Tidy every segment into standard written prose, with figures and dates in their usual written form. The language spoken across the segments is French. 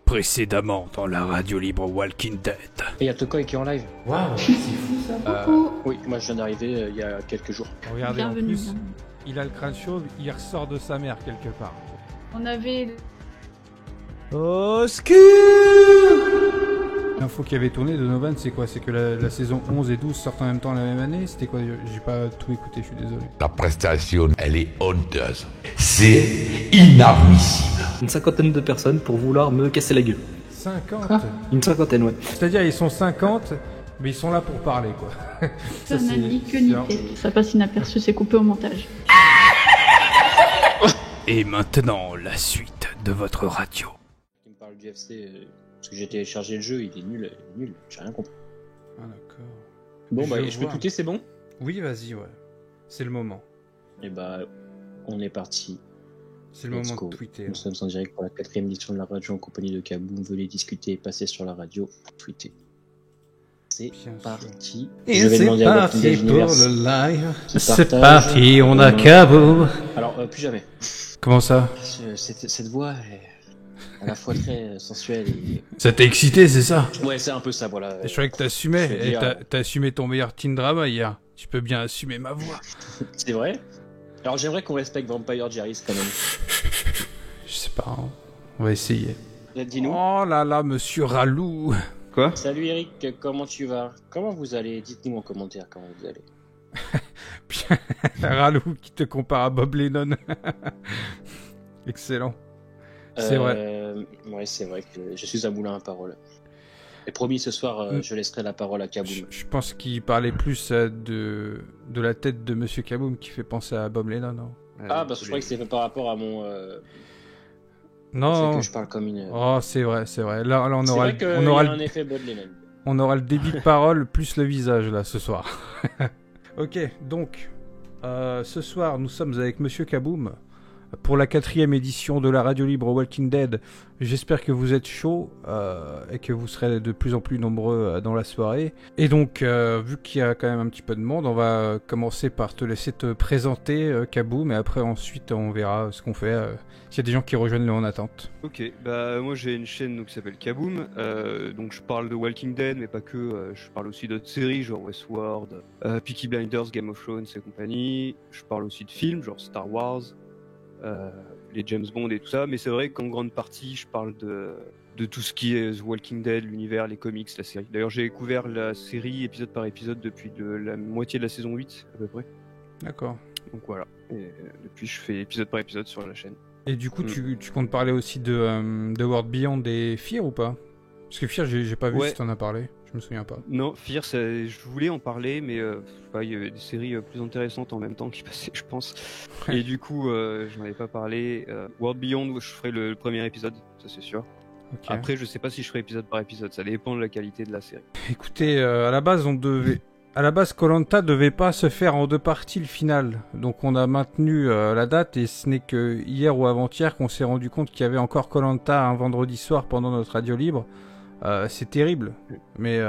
Précédemment dans la radio libre Walking Dead. Et il y a Tokoi qui est en live. Waouh, c'est fou ça. Oui, moi je viens d'arriver il y a quelques jours. Regardez, en Bienvenue. plus, il a le crâne chauve, il ressort de sa mère quelque part. On avait... Au secours! L'info qui avait tourné de Donovan, c'est quoi? C'est que la saison 11 et 12 sortent en même temps la même année? C'était quoi? J'ai pas tout écouté, je suis désolé. La prestation, elle est honteuse. C'est inadmissible. Une cinquantaine de personnes pour vouloir me casser la gueule. 50? Une cinquantaine, ouais. C'est-à-dire, ils sont 50, mais ils sont là pour parler, quoi. Ça n'a ni queue ni tête. Ça passe inaperçu, c'est coupé au montage. Et maintenant, la suite de votre radio. Il me parle du FC parce que j'ai téléchargé le jeu, il est nul, j'ai rien compris. Ah, d'accord. Bon bah Je je peux vois. tweeter, c'est bon? Oui, vas-y, ouais. C'est le moment. Et bah on est parti. C'est le Let's moment go. de tweeter. Nous sommes en direct pour la 4ème édition de la radio en compagnie de Kaboom. Veuillez discuter et passer sur la radio pour tweeter. C'est Bien sûr. parti. Et je vais c'est demander à parti Walking Dead pour Universe le live. qui C'est partage. parti, on a Kaboom. Alors plus jamais. Comment ça? Cette voix est à la fois très sensuelle et... Ça t'a excité, c'est ça? Ouais, c'est un peu ça, voilà. Je croyais que t'assumais. je vais Et dire- t'as assumé ton meilleur teen drama hier. Tu peux bien assumer ma voix. C'est vrai. Alors j'aimerais qu'on respecte Vampire Diaries quand même. Je sais pas, hein. On va essayer. Dis-nous. Oh là là, monsieur Ralou. Quoi? Salut Eric, comment tu vas? Comment vous allez? Dites-nous en commentaire comment vous allez. Ralou qui te compare à Bob Lennon. Excellent. C'est vrai. Ouais, c'est vrai que je suis un moulin à parole. Et promis, ce soir, je laisserai la parole à Kaboom. Je pense qu'il parlait plus de la tête de monsieur Kaboom qui fait penser à Bob Lennon, non? Ah, parce que je crois que c'est par rapport à mon... fait Non. que je parle comme une... Oh, c'est vrai, c'est vrai. Là on c'est aura, vrai qu'il y on a aura un le, effet Bob Lennon. on aura le débit de parole plus le visage là ce soir. Ok, donc ce soir nous sommes avec Monsieur Kaboom pour la 4ème édition de la radio libre Walking Dead. J'espère que vous êtes chaud et que vous serez de plus en plus nombreux dans la soirée. Et donc vu qu'il y a quand même un petit peu de monde, on va commencer par te laisser te présenter Kaboom, et après ensuite on verra ce qu'on fait s'il y a des gens qui rejoignent le En Attente. Ok, bah moi j'ai une chaîne donc, qui s'appelle Kaboom, donc je parle de Walking Dead mais pas que, je parle aussi d'autres séries genre Westworld, Peaky Blinders, Game of Thrones et compagnie, je parle aussi de films genre Star Wars, les James Bond et tout ça, mais c'est vrai qu'en grande partie je parle de tout ce qui est The Walking Dead, l'univers, les comics, la série. D'ailleurs j'ai découvert la série épisode par épisode depuis la moitié de la saison 8 à peu près, D'accord. donc voilà, et depuis je fais épisode par épisode sur la chaîne. Et du coup, tu comptes parler aussi de World Beyond et Fear ou pas? Parce que Fear, j'ai pas vu Ouais. si t'en as parlé. Je me souviens pas. Non, Fear, je voulais en parler, mais il y avait des séries plus intéressantes en même temps qui passaient, je pense. Ouais. Et du coup, j'en avais pas parlé. World Beyond, je ferai le premier épisode, ça c'est sûr. Ok. Après, je sais pas si je ferai épisode par épisode, ça dépend de la qualité de la série. Écoutez, à la base, Koh-Lanta devait pas se faire en 2 parties le final. Donc on a maintenu la date, et ce n'est que hier ou avant-hier qu'on s'est rendu compte qu'il y avait encore Koh-Lanta un vendredi soir pendant notre radio libre. C'est terrible, mais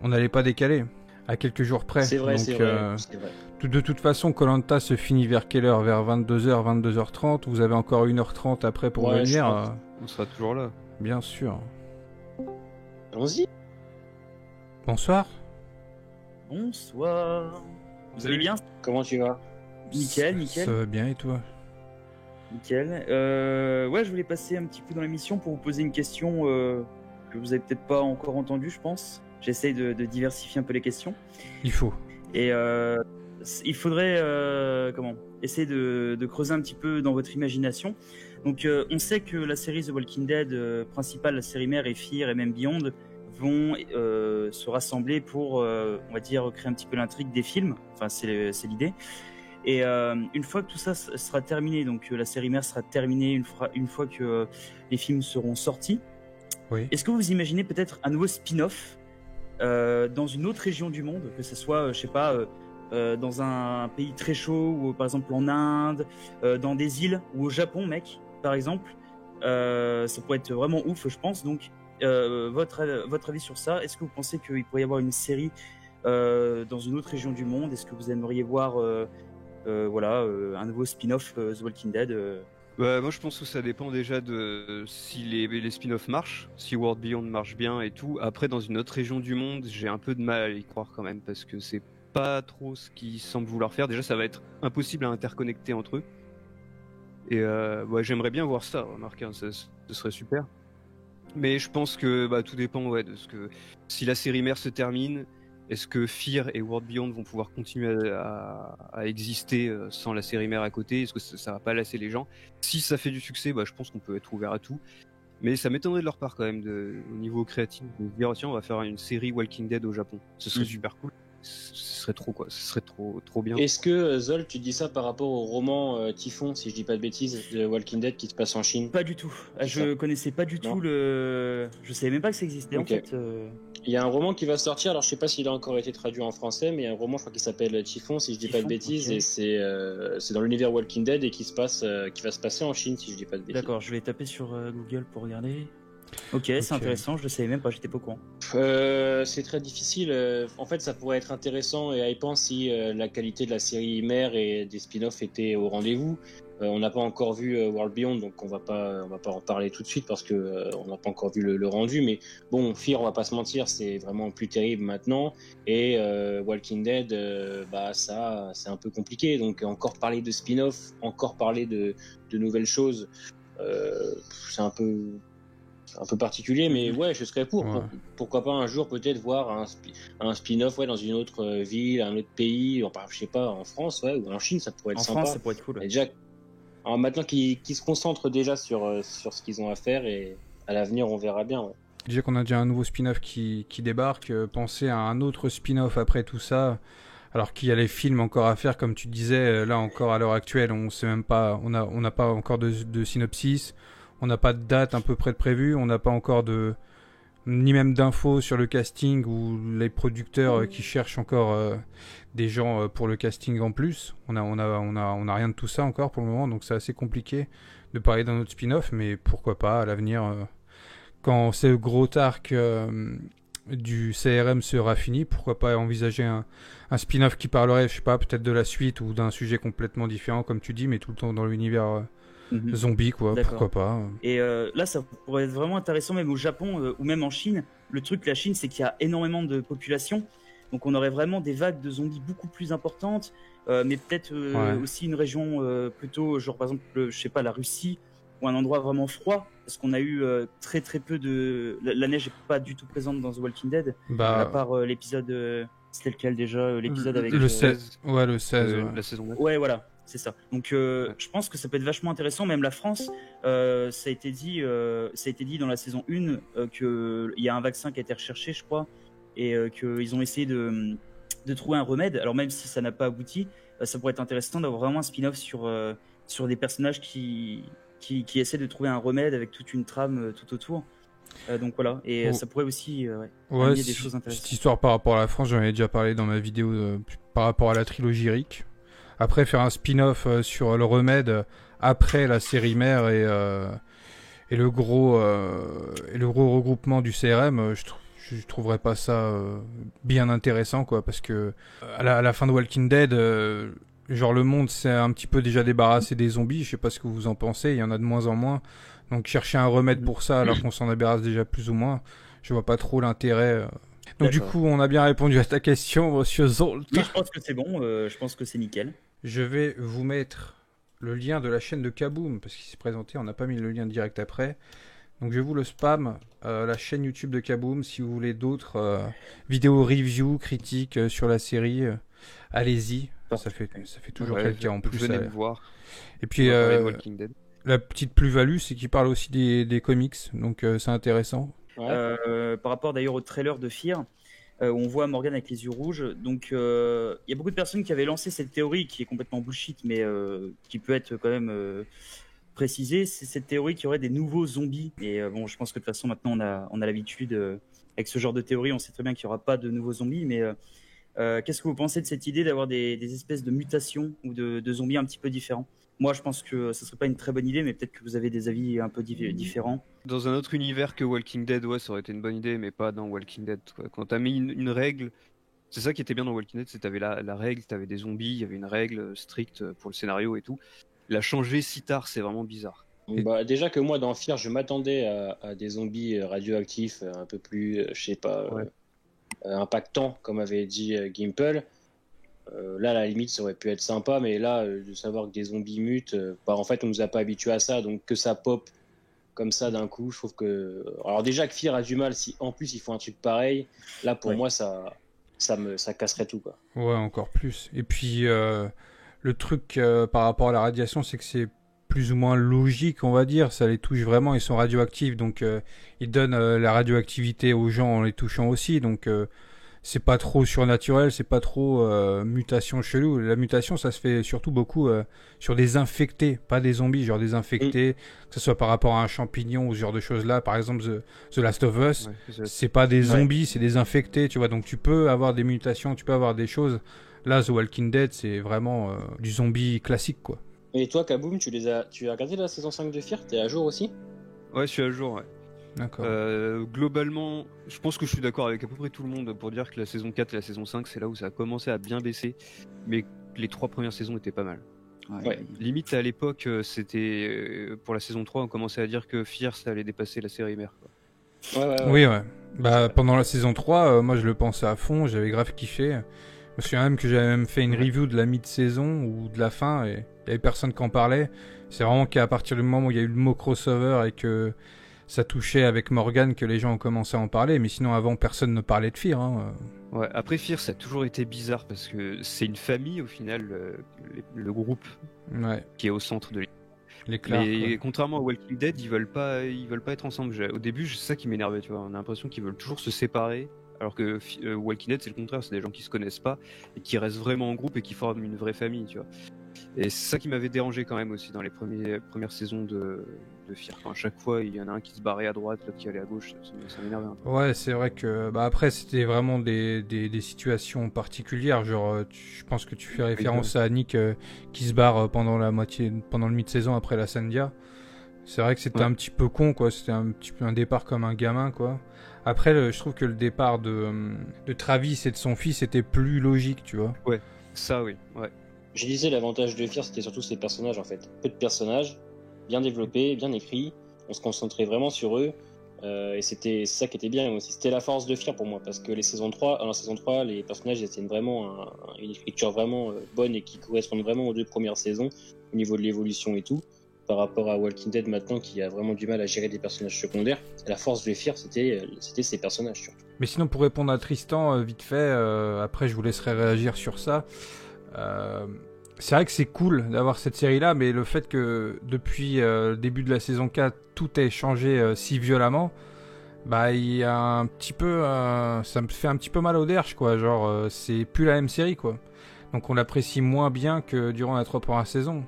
on n'allait pas décaler à quelques jours près. C'est vrai, Donc, c'est vrai. C'est vrai. de toute façon, Koh-Lanta se finit vers quelle heure? Vers 22h, 22h30. Vous avez encore 1h30 après pour Ouais, je venir. pense. On sera toujours là. Bien sûr. Allons-y. Bonsoir. Bonsoir. Vous allez bien? Comment tu vas? Nickel, Ça nickel, va bien, et toi? nickel. Ouais, je voulais passer un petit coup dans l'émission pour vous poser une question que vous avez peut-être pas encore entendue, je pense. J'essaye de diversifier un peu les questions. Il faut. Et il faudrait essayer de creuser un petit peu dans votre imagination. Donc, on sait que la série The Walking Dead principale, la série mère et Fear et même Beyond, vont se rassembler pour, on va dire, créer un petit peu l'intrigue des films. Enfin, c'est l'idée. Et une fois que tout ça sera terminé, donc la série mère sera terminée, une fois que les films seront sortis, Oui. est-ce que vous imaginez peut-être un nouveau spin-off dans une autre région du monde, que ce soit, je sais pas, dans un pays très chaud, ou par exemple en Inde, dans des îles, ou au Japon, mec, par exemple. Ça pourrait être vraiment ouf, je pense. Donc, votre avis sur ça, est-ce que vous pensez qu'il pourrait y avoir une série dans une autre région du monde? Est-ce que vous aimeriez voir un nouveau spin-off The Walking Dead Bah, moi je pense que ça dépend déjà de si les spin-offs marchent, si World Beyond marche bien et tout. Après, dans une autre région du monde, j'ai un peu de mal à y croire quand même, parce que c'est pas trop ce qu'ils semblent vouloir faire. Déjà, ça va être impossible à interconnecter entre eux. Et ouais, j'aimerais bien voir ça, remarque, hein, ce serait super. Mais je pense que tout dépend de ce que. Si la série mère se termine, est-ce que Fear et World Beyond vont pouvoir continuer à exister sans la série mère à côté? Est-ce que ça va pas lasser les gens? Si ça fait du succès, je pense qu'on peut être ouvert à tout. Mais ça m'étonnerait de leur part quand même, au niveau créatif, de se dire tiens, on va faire une série Walking Dead au Japon. Ce serait super cool. Ce serait trop quoi, ce serait trop bien. Est-ce que Zol, tu dis ça par rapport au roman Typhon, si je dis pas de bêtises, de Walking Dead qui se passe en Chine? Pas du tout. Je connaissais pas du tout le. Je savais même pas que ça existait en fait. Il y a un roman qui va sortir, alors je sais pas s'il a encore été traduit en français, mais il y a un roman, je crois, qui s'appelle Typhon, si je dis pas de bêtises, et c'est dans l'univers Walking Dead et qui va se passer en Chine, si je dis pas de bêtises. D'accord, je vais taper sur Google pour regarder. Ok, c'est intéressant, je le savais même pas, j'étais pas au courant. C'est très difficile. En fait, ça pourrait être intéressant et hypant si la qualité de la série mère et des spin-offs était au rendez-vous. On n'a pas encore vu World Beyond, donc on va pas en parler tout de suite parce que on n'a pas encore vu le rendu. Mais bon, Fear, on va pas se mentir, c'est vraiment plus terrible maintenant. Et Walking Dead, ça, c'est un peu compliqué. Donc encore parler de spin-off, encore parler de nouvelles choses, c'est un peu particulier, mais ouais, je serais pour. Ouais. Pourquoi pas un jour peut-être voir un spin-off dans une autre ville, un autre pays, je sais pas, en France, ou en Chine, ça pourrait être sympa. En France, ça pourrait être cool. Et déjà, alors maintenant qu'ils se concentrent déjà sur ce qu'ils ont à faire, et à l'avenir, on verra bien. Ouais. Déjà qu'on a déjà un nouveau spin-off qui débarque, penser à un autre spin-off après tout ça, alors qu'il y a les films encore à faire, comme tu disais, là encore à l'heure actuelle, on sait même pas, on n'a pas encore de synopsis. On n'a pas de date à peu près de prévue, on n'a pas encore ni même d'infos sur le casting ou les producteurs qui cherchent encore des gens pour le casting en plus. On a rien de tout ça encore pour le moment, donc c'est assez compliqué de parler d'un autre spin-off, mais pourquoi pas à l'avenir, quand ce gros arc du CRM sera fini, pourquoi pas envisager un spin-off qui parlerait, je sais pas, peut-être de la suite ou d'un sujet complètement différent, comme tu dis, mais tout le temps dans l'univers zombie, quoi. D'accord. Pourquoi pas. Et là, ça pourrait être vraiment intéressant, même au Japon ou même en Chine. Le truc, la Chine, c'est qu'il y a énormément de population. Donc, on aurait vraiment des vagues de zombies beaucoup plus importantes. Mais peut-être aussi une région plutôt, genre par exemple, je sais pas, la Russie, ou un endroit vraiment froid. Parce qu'on a eu très très peu de. La neige n'est pas du tout présente dans The Walking Dead. À part l'épisode. C'était lequel déjà? L'épisode avec. Le 16. Ouais, le 16. La saison 9. Ouais, voilà. C'est ça. Donc, je pense que ça peut être vachement intéressant. Même la France, ça a été dit dans la saison 1 qu'il y a un vaccin qui a été recherché, je crois, et qu'ils ont essayé de trouver un remède. Alors, même si ça n'a pas abouti, ça pourrait être intéressant d'avoir vraiment un spin-off sur des personnages qui essaient de trouver un remède avec toute une trame tout autour. Donc voilà, et ça pourrait aussi amener des choses intéressantes. Cette histoire par rapport à la France, j'en ai déjà parlé dans ma vidéo par rapport à la trilogie Rick. Après, faire un spin-off sur le remède après la série mère et le gros regroupement du CRM, je trouverais pas ça bien intéressant, quoi, parce que à la fin de Walking Dead, genre le monde s'est un petit peu déjà débarrassé des zombies. Je sais pas ce que vous en pensez, il y en a de moins en moins. Donc chercher un remède pour ça alors qu'on s'en débarrasse déjà plus ou moins, je vois pas trop l'intérêt. Donc du coup, on a bien répondu à ta question, monsieur Zolt. Oui, je pense que c'est bon, je pense que c'est nickel. Je vais vous mettre le lien de la chaîne de Kaboom, parce qu'il s'est présenté, on n'a pas mis le lien direct après. Donc je vous le spam, la chaîne YouTube de Kaboom, si vous voulez d'autres vidéos review, critiques sur la série, allez-y. Ça fait toujours quelqu'un en plus. Venez me voir. Et puis Walking Dead. la petite plus-value, c'est qu'il parle aussi des comics, donc c'est intéressant. Par rapport d'ailleurs au trailer de Fear, où on voit Morgan avec les yeux rouges. Donc il y a beaucoup de personnes qui avaient lancé cette théorie qui est complètement bullshit, mais qui peut être quand même précisée. C'est cette théorie qu'il y aurait des nouveaux zombies. Et bon, je pense que de toute façon maintenant on a l'habitude avec ce genre de théorie, on sait très bien qu'il n'y aura pas de nouveaux zombies. Mais qu'est-ce que vous pensez de cette idée d'avoir des espèces de mutations ou de zombies un petit peu différents? Moi, je pense que ce serait pas une très bonne idée, mais peut-être que vous avez des avis un peu différents. Dans un autre univers que Walking Dead, ouais, ça aurait été une bonne idée, mais pas dans Walking Dead, quoi. Quand t'as mis une règle, c'est ça qui était bien dans Walking Dead, c'est que t'avais la règle, t'avais des zombies, il y avait une règle stricte pour le scénario et tout. la changer si tard, c'est vraiment bizarre. Bah, déjà que moi, dans Fear, je m'attendais à des zombies radioactifs un peu plus, je sais pas, impactants, comme avait dit Gimple. Là, à la limite, ça aurait pu être sympa, mais là, de savoir que des zombies mutent, bah, en fait, on nous a pas habitués à ça, donc que ça pop comme ça d'un coup, je trouve que. Alors, déjà que Fear a du mal, si en plus ils font un truc pareil, là, pour moi, ça casserait tout, quoi. Ouais, encore plus. Et puis, le truc par rapport à la radiation, c'est que c'est plus ou moins logique, on va dire. Ça les touche vraiment, ils sont radioactifs, donc ils donnent la radioactivité aux gens en les touchant aussi. Donc, c'est pas trop surnaturel, c'est pas trop mutation chelou. La mutation, ça se fait surtout beaucoup sur des infectés, pas des zombies, genre des infectés, que ce soit par rapport à un champignon ou ce genre de choses-là. Par exemple, The Last of Us, c'est pas des zombies, c'est des infectés, tu vois. Donc tu peux avoir des mutations, tu peux avoir des choses. Là, The Walking Dead, c'est vraiment du zombie classique, quoi. Et toi, Kaboom, tu as regardé la saison 5 de Fear? T'es à jour aussi? Ouais, je suis à jour, ouais. D'accord. Globalement, je pense que je suis d'accord avec à peu près tout le monde pour dire que la saison 4 et la saison 5, c'est là où ça a commencé à bien baisser, mais les 3 premières saisons étaient pas mal. Ouais. Limite, à l'époque, c'était pour la saison 3, on commençait à dire que Fear, ça allait dépasser la série mère, quoi. Oui, ouais. Bah, pendant la saison 3, moi je le pensais à fond, j'avais grave kiffé. Je me souviens même que j'avais même fait une review de la mi-saison ou de la fin, et il y avait personne qui en parlait. C'est vraiment qu'à partir du moment où il y a eu le mot crossover et que ça touchait avec Morgan que les gens ont commencé à en parler, mais sinon avant personne ne parlait de Fear. Hein. Ouais, après Fear, ça a toujours été bizarre parce que c'est une famille au final, le groupe qui est au centre de les Clark, mais contrairement à Walking Dead, ils veulent pas être ensemble. Au début, c'est ça qui m'énervait, tu vois. On a l'impression qu'ils veulent toujours se séparer, alors que Walking Dead, c'est le contraire, c'est des gens qui se connaissent pas et qui restent vraiment en groupe et qui forment une vraie famille, tu vois. Et c'est ça qui m'avait dérangé quand même aussi dans les premières saisons de Fear. Enfin, à chaque fois, il y en a un qui se barrait à droite, l'autre qui allait à gauche, ça m'énervait un peu. Ouais, c'est vrai que après c'était vraiment des situations particulières. Genre, je pense que tu fais référence à Nick qui se barre pendant le mi-saison après la Sandia. C'est vrai que c'était un petit peu con, quoi. C'était un petit peu un départ comme un gamin, quoi. Après, je trouve que le départ de Travis et de son fils était plus logique, tu vois. Ouais, ça oui, ouais. Je disais l'avantage de Fear, c'était surtout ses personnages en fait. Peu de personnages, bien développés, bien écrits. On se concentrait vraiment sur eux. Et c'était ça qui était bien aussi. C'était la force de Fear pour moi, parce que la saison 3, les personnages étaient vraiment une écriture vraiment bonne et qui correspondent vraiment aux 2 premières saisons au niveau de l'évolution et tout. Par rapport à Walking Dead maintenant, qui a vraiment du mal à gérer des personnages secondaires. La force de Fear, c'était ses personnages surtout. Mais sinon, pour répondre à Tristan, vite fait, après je vous laisserai réagir sur ça. C'est vrai que c'est cool d'avoir cette série-là, mais le fait que depuis le début de la saison 4, tout ait changé si violemment, bah il y a un petit peu, ça me fait un petit peu mal au derche, quoi. Genre, c'est plus la même série, quoi. Donc on l'apprécie moins bien que durant la 3 premières saisons.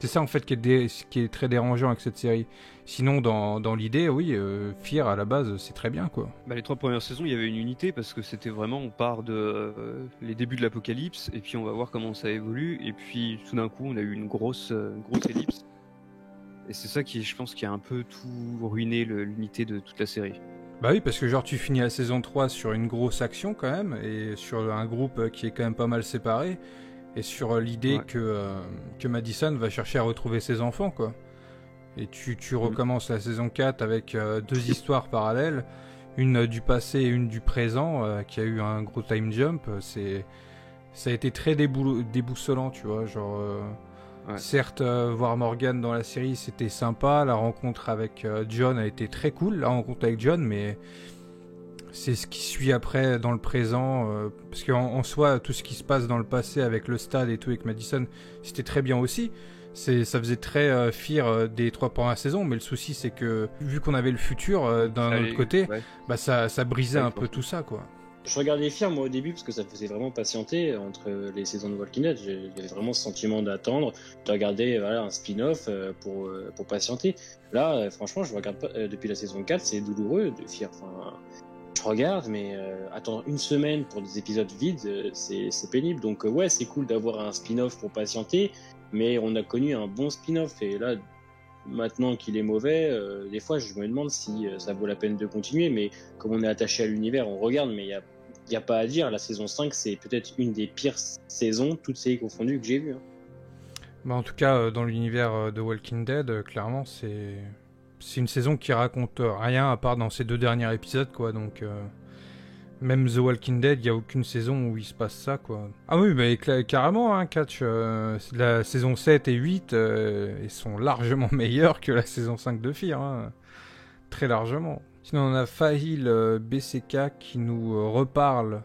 C'est ça en fait qui est très dérangeant avec cette série. Sinon, dans l'idée, oui, Fear à la base, c'est très bien, quoi. Bah, les 3 premières saisons, il y avait une unité parce que c'était vraiment, on part de les débuts de l'apocalypse et puis on va voir comment ça évolue. Et puis tout d'un coup, on a eu une grosse ellipse. Et c'est ça qui, je pense, qui a un peu tout ruiné l'unité de toute la série. Bah oui, parce que genre tu finis la saison 3 sur une grosse action quand même, et sur un groupe qui est quand même pas mal séparé, et sur l'idée que Madison va chercher à retrouver ses enfants, quoi. Et tu recommences la saison 4 avec 2 histoires parallèles, une du passé et une du présent, qui a eu un gros time jump. Ça a été très déboussolant, tu vois. Genre, certes, voir Morgan dans la série, c'était sympa. La rencontre avec John a été très cool, la rencontre avec John, mais c'est ce qui suit après dans le présent. Parce qu'en soi, tout ce qui se passe dans le passé avec le stade et tout, avec Madison, c'était très bien aussi. Ça faisait très Fear des 3 premières saisons, mais le souci c'est que vu qu'on avait le futur d'un autre côté, bah ça brisait un peu tout ça, quoi. Je regardais Fear moi au début parce que ça faisait vraiment patienter entre les saisons de Walking Dead. J'avais vraiment ce sentiment d'attendre, de regarder un spin-off pour patienter. Là, franchement, je regarde pas depuis la saison 4, c'est douloureux de Fear. Enfin, je regarde, mais attendre une semaine pour des épisodes vides, c'est pénible. Donc ouais, c'est cool d'avoir un spin-off pour patienter. Mais on a connu un bon spin-off et là, maintenant qu'il est mauvais, des fois je me demande si ça vaut la peine de continuer, mais comme on est attaché à l'univers, on regarde, mais il n'y a pas à dire, la saison 5 c'est peut-être une des pires saisons, toutes séries confondues, que j'ai vues. Hein. Bah, en tout cas, dans l'univers de Walking Dead, clairement, c'est une saison qui raconte rien à part dans ces 2 derniers épisodes, quoi. Donc, même The Walking Dead, il n'y a aucune saison où il se passe ça, quoi. Ah oui, mais carrément, hein, Catch. La saison 7 et 8, ils sont largement meilleurs que la saison 5 de Fear, hein. Très largement. Sinon, on a Fahil BCK qui nous reparle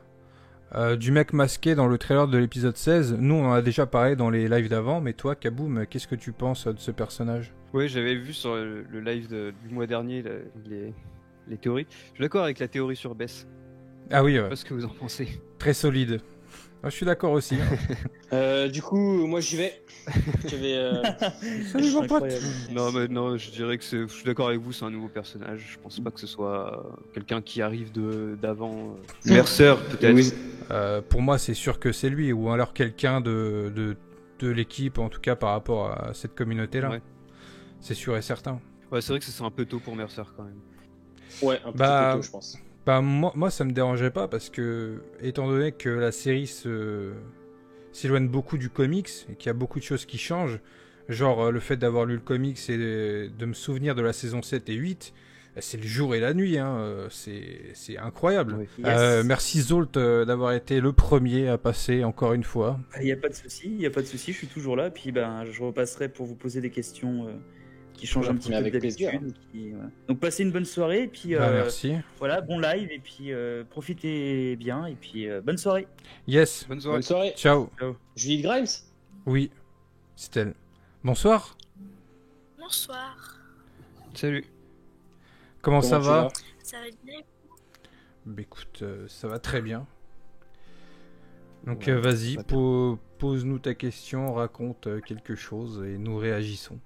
du mec masqué dans le trailer de l'épisode 16. Nous, on en a déjà parlé dans les lives d'avant, mais toi, Kaboom, qu'est-ce que tu penses de ce personnage ? Ouais, j'avais vu sur le live du mois dernier les théories. Je suis d'accord avec la théorie sur Bess. Ah oui, Je sais pas ce que vous en pensez. très solide. Ah, je suis d'accord aussi. Du coup, moi j'y vais. Salut mon pote. Non, mais non, je dirais que je suis d'accord avec vous, c'est un nouveau personnage. Je pense pas que ce soit quelqu'un qui arrive d'avant. Mercer, peut-être. Oui. Pour moi, c'est sûr que c'est lui, ou alors quelqu'un de l'équipe, en tout cas par rapport à cette communauté-là. Ouais. C'est sûr et certain. Ouais, c'est vrai que c'est un peu tôt pour Mercer quand même. Ouais, un petit peu tôt, je pense. Bah moi ça me dérangeait pas parce que étant donné que la série s'éloigne beaucoup du comics et qu'il y a beaucoup de choses qui changent, genre le fait d'avoir lu le comics et de me souvenir de la saison 7 et 8, c'est le jour et la nuit, hein. C'est incroyable. Oui. Yes. Merci Zolt d'avoir été le premier à passer encore une fois. Il n'y a pas de souci, je suis toujours là. Puis je repasserai pour vous poser des questions qui changent un petit peu avec plaisir. d'habitude. Voilà. Donc passez une bonne soirée. Et puis Merci. voilà, bon live. Et puis profitez bien. Et puis bonne soirée. Yes. Bonne soirée. Bonne soirée. Ciao. Julie Grimes. Oui. C'est elle. Bonsoir. Bonsoir. Salut. Comment ça tu va vas Ça va bien? Bah écoute, ça va très bien. Donc Ouais, vas-y, ça va bien. pose-nous ta question, raconte quelque chose et nous réagissons.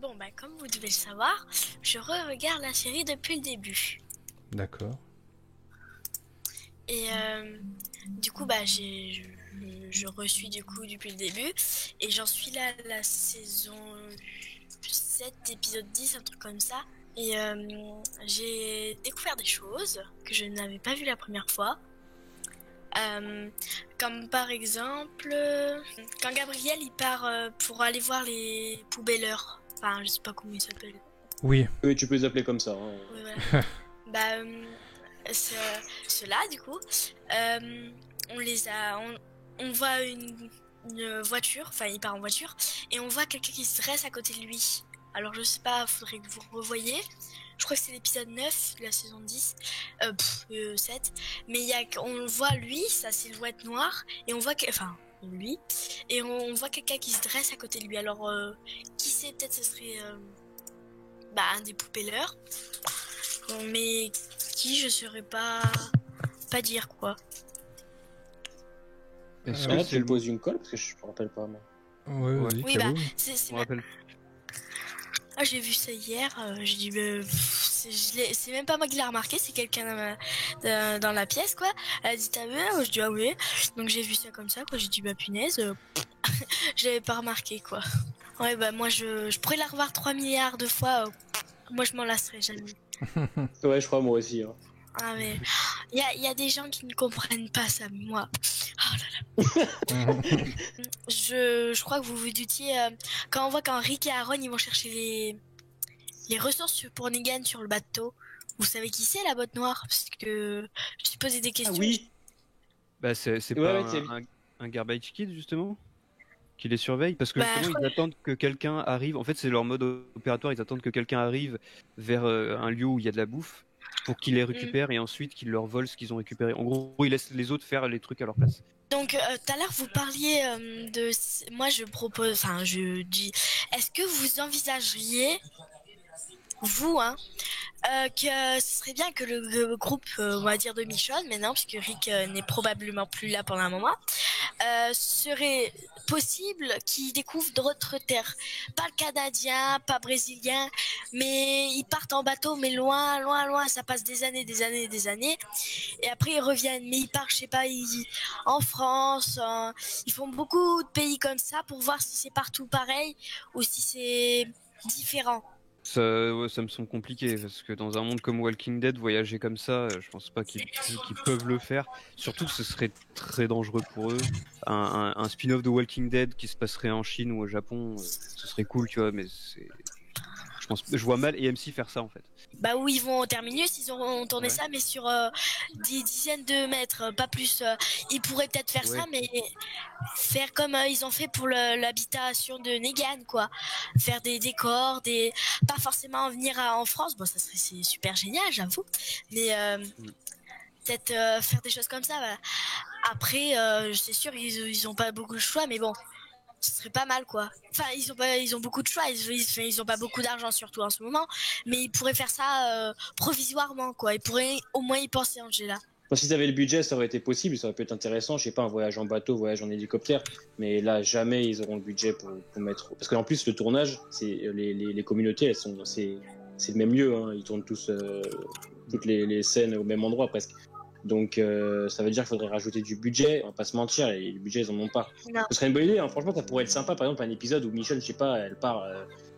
Bon, bah, comme vous devez le savoir, je re-regarde la série depuis le début. D'accord. Et du coup, je reçuis du coup depuis le début. Et j'en suis là à la saison 7, épisode 10, un truc comme ça. Et j'ai découvert des choses que je n'avais pas vues la première fois. Comme par exemple, quand Gabriel il part pour aller voir les poubelleurs. Enfin, je sais pas comment ils s'appellent. Oui. Oui, tu peux les appeler comme ça. Hein. Ouais, voilà. Ceux-là, du coup, on voit une voiture, enfin, il part en voiture, et on voit quelqu'un qui se dresse à côté de lui. Alors, je sais pas, faudrait que vous revoyiez. Je crois que c'est l'épisode 9 de la saison 10, 7. Mais on voit lui, sa silhouette noire, et on voit lui, et on voit quelqu'un qui se dresse à côté de lui. Alors, qui sait, peut-être ce serait un des poubelleurs. Mais qui, je saurais pas dire quoi. Est-ce Là, que tu c'est me le poses une colle parce que je me rappelle pas moi. Ouais, vas-y, Oui, Kaboom. c'est On rappelle. Ah, j'ai vu ça hier, j'ai dit, c'est même pas moi qui l'ai remarqué, c'est quelqu'un dans la pièce, quoi. Elle a dit, t'as vu? Je dis, ah oui. Donc j'ai vu ça comme ça, quoi. J'ai dit, bah punaise, je l'avais pas remarqué, quoi. Ouais, bah moi, je pourrais la revoir 3 milliards de fois, moi je m'en lasserai jamais. Ouais, je crois moi aussi. Hein. Ah mais, il y a des gens qui ne comprennent pas ça, moi. Oh là là. Je crois que vous vous doutiez, quand on voit quand Rick et Aaron ils vont chercher les ressources pour Negan sur le bateau, vous savez qui c'est la botte noire? Parce que je me suis posé des questions. Ah oui. Bah, c'est Ouais, pas un Garbage Kid, justement, qui les surveille? Parce que Bah, justement, ils attendent que quelqu'un arrive. En fait, c'est leur mode opératoire. Ils attendent que quelqu'un arrive vers un lieu où il y a de la bouffe pour qu'ils les récupèrent et ensuite qu'ils leur volent ce qu'ils ont récupéré. En gros, ils laissent les autres faire les trucs à leur place. Donc tout à l'heure vous parliez de... Moi je dis... Est-ce que vous envisageriez, vous, que ce serait bien que le groupe, on va dire de Michonne, maintenant, puisque Rick n'est probablement plus là pendant un moment, serait possible qu'ils découvrent d'autres terres. Pas le canadien, pas brésilien, mais ils partent en bateau, mais loin, loin, loin, ça passe des années, et après ils reviennent, mais ils partent, je sais pas, en France, ils font beaucoup de pays comme ça pour voir si c'est partout pareil, ou si c'est différent. Ça me semble compliqué parce que dans un monde comme Walking Dead, voyager comme ça, je pense pas qu'ils peuvent le faire. Surtout que ce serait très dangereux pour eux. Un spin-off de Walking Dead qui se passerait en Chine ou au Japon, ce serait cool, tu vois, mais je vois mal AMC faire ça en fait. Bah où ils vont au terminus, ils auront tourné ça, mais sur des dizaines de mètres, pas plus. Ils pourraient peut-être faire ça, mais faire comme ils ont fait pour l'habitation de Negan, quoi. Faire des décors, pas forcément venir en France. Bon, c'est super génial, j'avoue. Mais peut-être faire des choses comme ça. Voilà. Après, c'est sûr, ils ont pas beaucoup de choix, mais bon. Ce serait pas mal, quoi. Enfin, ils ont beaucoup de choix, ils ont pas beaucoup d'argent, surtout en ce moment, mais ils pourraient faire ça provisoirement, quoi. Ils pourraient au moins y penser, Angela. Bon, s'ils avaient le budget, ça aurait été possible, ça aurait pu être intéressant. Je sais pas, un voyage en bateau, voyage en hélicoptère, mais là, jamais ils auront le budget pour mettre. Parce qu'en plus, le tournage, les communautés, c'est le même lieu, hein. Ils tournent tous toutes les scènes au même endroit presque. Donc ça veut dire qu'il faudrait rajouter du budget, on va pas se mentir, et le budget ils en ont pas. Non. Ce serait une bonne idée, hein. Franchement ça pourrait être sympa, par exemple un épisode où Michonne, je sais pas, elle part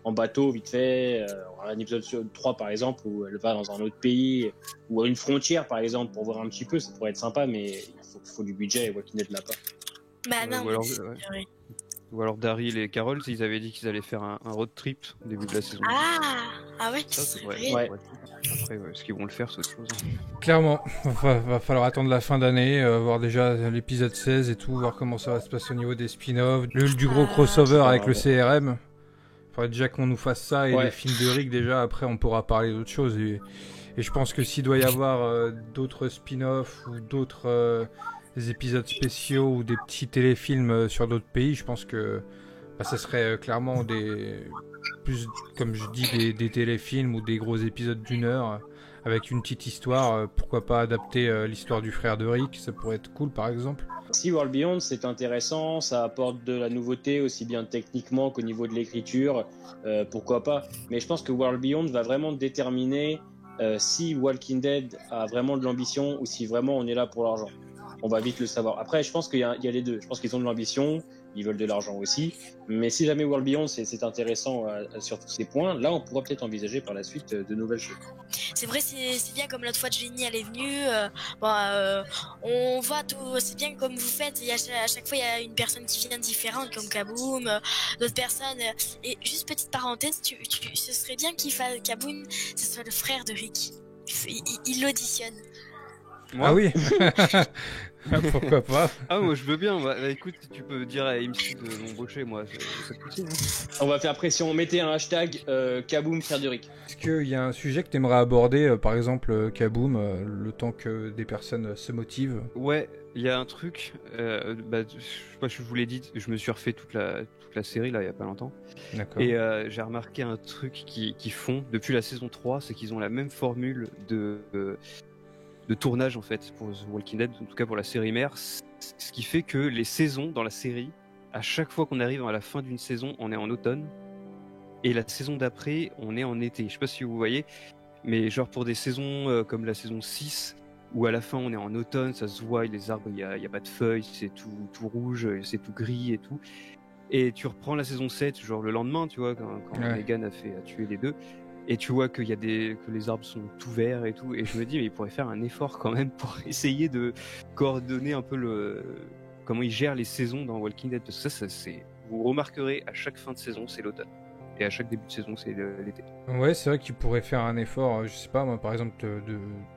en bateau vite fait, un épisode 3 par exemple où elle va dans un autre pays, ou à une frontière par exemple pour voir un petit peu, ça pourrait être sympa, mais il faut du budget et Walking Dead l'a pas. Bah non, ou alors Daryl et Carol, ils avaient dit qu'ils allaient faire un road trip au début de la saison. Ah ouais, ça vrai. Ouais. Après, est-ce qu'ils vont le faire, c'est autre chose. Clairement, va falloir attendre la fin d'année, voir déjà l'épisode 16 et tout, voir comment ça va se passer au niveau des spin-offs, du gros crossover avec le CRM. Faudrait déjà qu'on nous fasse ça et les films de Rick déjà, après on pourra parler d'autres choses. Et je pense que s'il doit y avoir d'autres spin-offs ou d'autres épisodes spéciaux ou des petits téléfilms sur d'autres pays, je pense que ça serait clairement plus, comme je dis, des téléfilms ou des gros épisodes d'1 heure avec une petite histoire. Pourquoi pas adapter l'histoire du frère de Rick, ça pourrait être cool par exemple. Si World Beyond c'est intéressant, ça apporte de la nouveauté aussi bien techniquement qu'au niveau de l'écriture, pourquoi pas. Mais je pense que World Beyond va vraiment déterminer si Walking Dead a vraiment de l'ambition ou si vraiment on est là pour l'argent. On va vite le savoir. Après, je pense qu'il y a les deux. Je pense qu'ils ont de l'ambition, ils veulent de l'argent aussi. Mais si jamais World Beyond c'est intéressant sur tous ces points, là on pourra peut-être envisager par la suite de nouvelles choses. C'est vrai, c'est bien comme l'autre fois Jenny elle est venue. On voit tout, c'est bien comme vous faites. À chaque fois il y a une personne qui vient différente, comme Kaboom, d'autres personnes. Et juste petite parenthèse, ce serait bien Kaboom, ce soit le frère de Rick. Il l'auditionne. Moi ah oui. Pourquoi pas. Ah moi je veux bien, écoute, tu peux dire à AMC de m'embaucher, moi ça coûte, hein. On va faire pression, mettez un hashtag Kaboom frère de Rick. Est-ce qu'il y a un sujet que tu aimerais aborder, par exemple Kaboom, le temps que des personnes se motivent? Ouais, il y a un truc, je sais pas si je vous l'ai dit, je me suis refait toute la série là il y a pas longtemps. D'accord. Et j'ai remarqué un truc qu'ils font depuis la saison 3, c'est qu'ils ont la même formule de tournage en fait pour The Walking Dead, en tout cas pour la série mère, ce qui fait que les saisons dans la série, à chaque fois qu'on arrive à la fin d'une saison, on est en automne, et la saison d'après, on est en été. Je sais pas si vous voyez, mais genre pour des saisons comme la saison 6, où à la fin on est en automne, ça se voit, les arbres, il y a pas de feuilles, c'est tout rouge, c'est tout gris et tout. Et tu reprends la saison 7, genre le lendemain, tu vois, quand Negan a tué les deux. Et tu vois que les arbres sont tout verts et tout, et je me dis mais il pourrait faire un effort quand même pour essayer de coordonner un peu comment ils gèrent les saisons dans Walking Dead, parce que ça vous remarquerez à chaque fin de saison c'est l'automne, et à chaque début de saison c'est l'été. Ouais, c'est vrai qu'il pourrait faire un effort, je sais pas moi, par exemple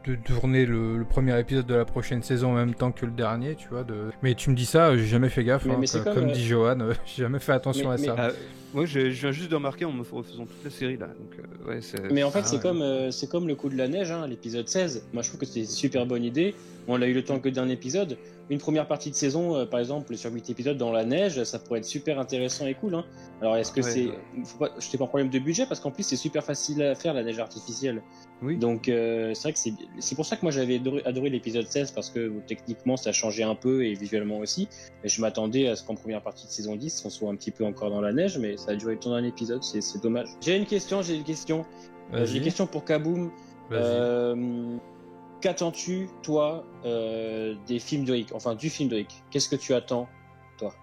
de tourner le premier épisode de la prochaine saison en même temps que le dernier, tu vois. Mais tu me dis ça, j'ai jamais fait gaffe, mais comme dit Johan, j'ai jamais fait attention à ça. Moi, je viens juste de remarquer en me refaisant toute la série là. Donc, mais en fait, c'est comme le coup de la neige, hein, l'épisode 16. Moi, je trouve que c'était une super bonne idée. On l'a eu le temps que d'un épisode. Une première partie de saison, par exemple, sur 8 épisodes dans la neige, ça pourrait être super intéressant et cool. Hein. Alors, est-ce que je n'ai pas un problème de budget, parce qu'en plus, c'est super facile à faire, la neige artificielle. Oui. Donc, c'est vrai que c'est pour ça que moi, j'avais adoré l'épisode 16, parce que techniquement, ça changeait un peu et visuellement aussi. Mais je m'attendais à ce qu'en première partie de saison 10, on soit un petit peu encore dans la neige, mais ça a duré le temps d'un épisode, c'est dommage. J'ai une question. J'ai une question pour Kaboom. Qu'attends-tu, toi, des films de Rick, enfin du film de Rick? Qu'est-ce que tu attends, toi?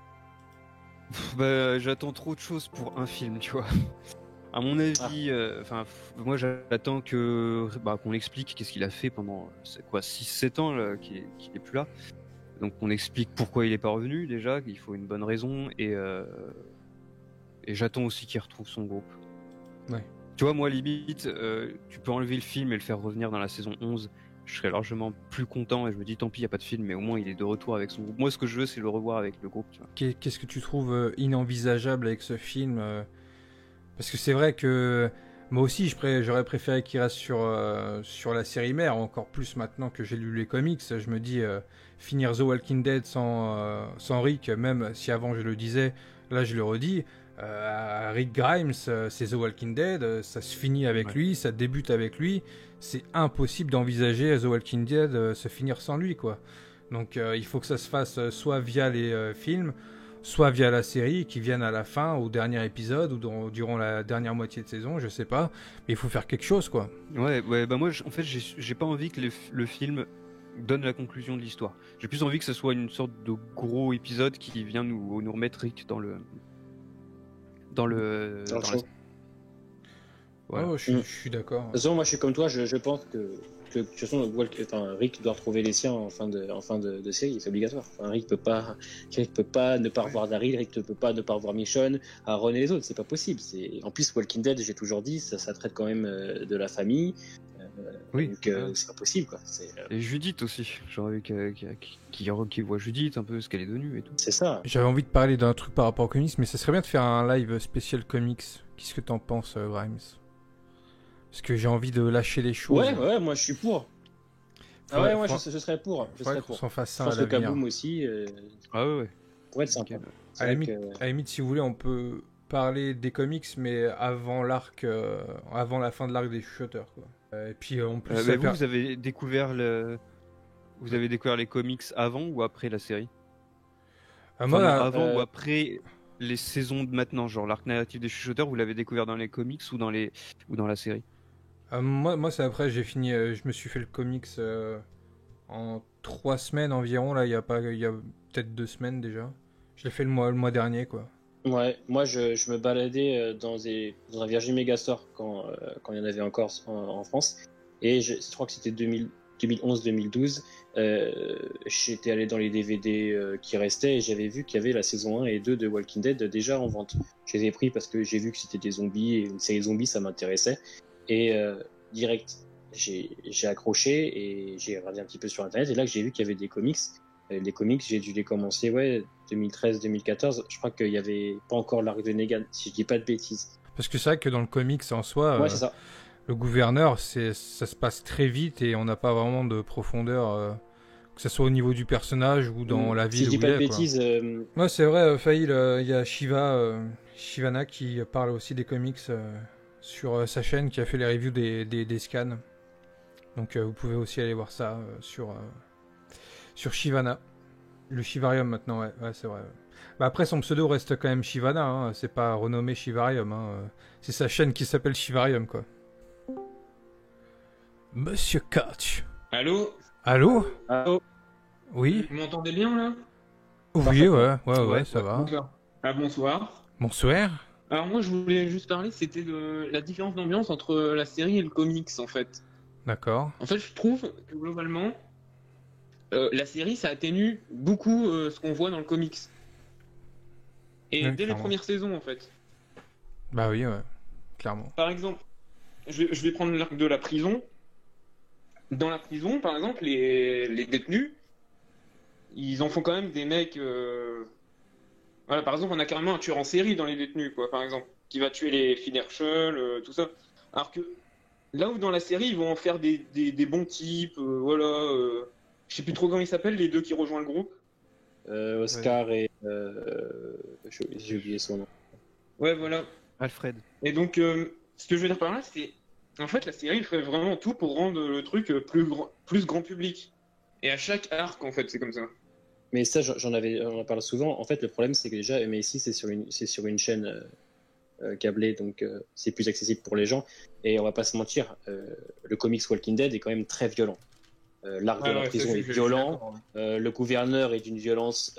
J'attends trop de choses pour un film, tu vois. À mon avis, moi j'attends qu'on explique qu'est-ce qu'il a fait pendant 6-7 ans là, qu'il est plus là. Donc on explique pourquoi il est pas revenu déjà, qu'il faut une bonne raison et j'attends aussi qu'il retrouve son groupe. Ouais. Tu vois, moi limite, tu peux enlever le film et le faire revenir dans la saison 11. Je serais largement plus content et je me dis tant pis, il n'y a pas de film, mais au moins il est de retour avec son groupe. Moi, ce que je veux, c'est le revoir avec le groupe. Tu vois. Qu'est-ce que tu trouves inenvisageable avec ce film Parce que c'est vrai que moi aussi, j'aurais préféré qu'il reste sur la série mère, encore plus maintenant que j'ai lu les comics. Je me dis, finir The Walking Dead sans Rick, même si avant je le disais, là je le redis, Rick Grimes, c'est The Walking Dead, ça se finit avec lui, ça débute avec lui. C'est impossible d'envisager The Walking Dead se finir sans lui, quoi. Donc il faut que ça se fasse soit via les films, soit via la série, qui viennent à la fin, au dernier épisode, ou durant la dernière moitié de saison, je sais pas. Mais il faut faire quelque chose, quoi. Ouais, bah moi, en fait, j'ai pas envie que le film donne la conclusion de l'histoire. J'ai plus envie que ce soit une sorte de gros épisode qui vient nous remettre Rick dans le Voilà. Oh, je suis d'accord. De toute façon, moi je suis comme toi, je pense que de toute façon, Rick doit retrouver les siens en fin de série, c'est obligatoire. Rick peut pas ne pas revoir Daryl, Rick ne peut pas ne pas revoir Michonne, Aaron et les autres, c'est pas possible. En plus, Walking Dead, j'ai toujours dit, ça traite quand même de la famille. Oui. Donc c'est pas possible, quoi. Et Judith aussi, genre qui voit Judith un peu ce qu'elle est devenue et tout. C'est ça. J'avais envie de parler d'un truc par rapport aux comics, mais ça serait bien de faire un live spécial comics. Qu'est-ce que t'en penses, Grimes? Parce que j'ai envie de lâcher les choses. Ouais, moi je suis pour. Moi je serais pour. Je serais qu'on pour. s'en fasse ça je pense à que l'avenir. Kaboom aussi. Ouais. Pourrait être sympa. À la limite, si vous voulez, on peut parler des comics, mais avant la fin de l'arc des chuchoteurs, quoi. Et puis en plus, vous avez découvert les comics avant ou après la série? Avant ou après les saisons de maintenant, genre l'arc narratif des chuchoteurs, vous l'avez découvert dans les comics ou dans la série? Moi c'est après, j'ai fini, je me suis fait le comics en 3 semaines environ, là il y a peut-être 2 semaines déjà. Je l'ai fait le mois dernier, quoi. Ouais, moi je me baladais dans un Virgin Megastore quand il y en avait encore en France, et je crois que c'était 2011-2012, j'étais allé dans les DVD qui restaient et j'avais vu qu'il y avait la saison 1 et 2 de Walking Dead déjà en vente. Je les ai pris parce que j'ai vu que c'était des zombies et une série zombies, ça m'intéressait. Et direct, j'ai accroché et j'ai regardé un petit peu sur internet, et là que j'ai vu qu'il y avait des comics. Les comics, j'ai dû les commencer 2013-2014. Je crois qu'il n'y avait pas encore l'arc de Negan, si je dis pas de bêtises. Parce que c'est vrai que dans le comics en soi, c'est ça. Le gouverneur, ça se passe très vite et on n'a pas vraiment de profondeur, que ce soit au niveau du personnage ou dans la ville. Si je dis pas de bêtises. Ouais, c'est vrai, Faïl, il y a Shivana qui parle aussi des comics sur sa chaîne, qui a fait les reviews des scans. Donc vous pouvez aussi aller voir ça sur Shivana. Le Shivarium maintenant, ouais c'est vrai. Bah après, son pseudo reste quand même Shivana, hein, c'est pas renommé Shivarium, hein, c'est sa chaîne qui s'appelle Shivarium, quoi. Monsieur Koch. Allô? Oui? Vous m'entendez bien là? Oui, ouais, ça va. Bonsoir. Bonsoir. Bonsoir. Alors moi je voulais juste parler, c'était de la différence d'ambiance entre la série et le comics en fait. D'accord. En fait je trouve que globalement, la série ça atténue beaucoup ce qu'on voit dans le comics. Et dès les premières saisons en fait. Bah oui, ouais, clairement. Par exemple, je vais prendre l'arc de la prison. Dans la prison, par exemple, les détenus, ils en font quand même des mecs... Voilà, par exemple, on a carrément un tueur en série dans les détenus, quoi, par exemple, qui va tuer les Finershall, tout ça. Alors que là où dans la série, ils vont en faire des bons types, je sais plus trop comment ils s'appellent, les deux qui rejoignent le groupe. Oscar et... j'ai oublié son nom. Ouais, voilà. Alfred. Et donc, ce que je veux dire par là, c'est... En fait, la série ferait vraiment tout pour rendre le truc plus grand public. Et à chaque arc, en fait, c'est comme ça. Mais ça, on en parle souvent. En fait, le problème, c'est que déjà, MA6, c'est sur une chaîne câblée, donc c'est plus accessible pour les gens. Et on va pas se mentir, le comics Walking Dead est quand même très violent. L'arc de la prison est violent. Le gouverneur est d'une violence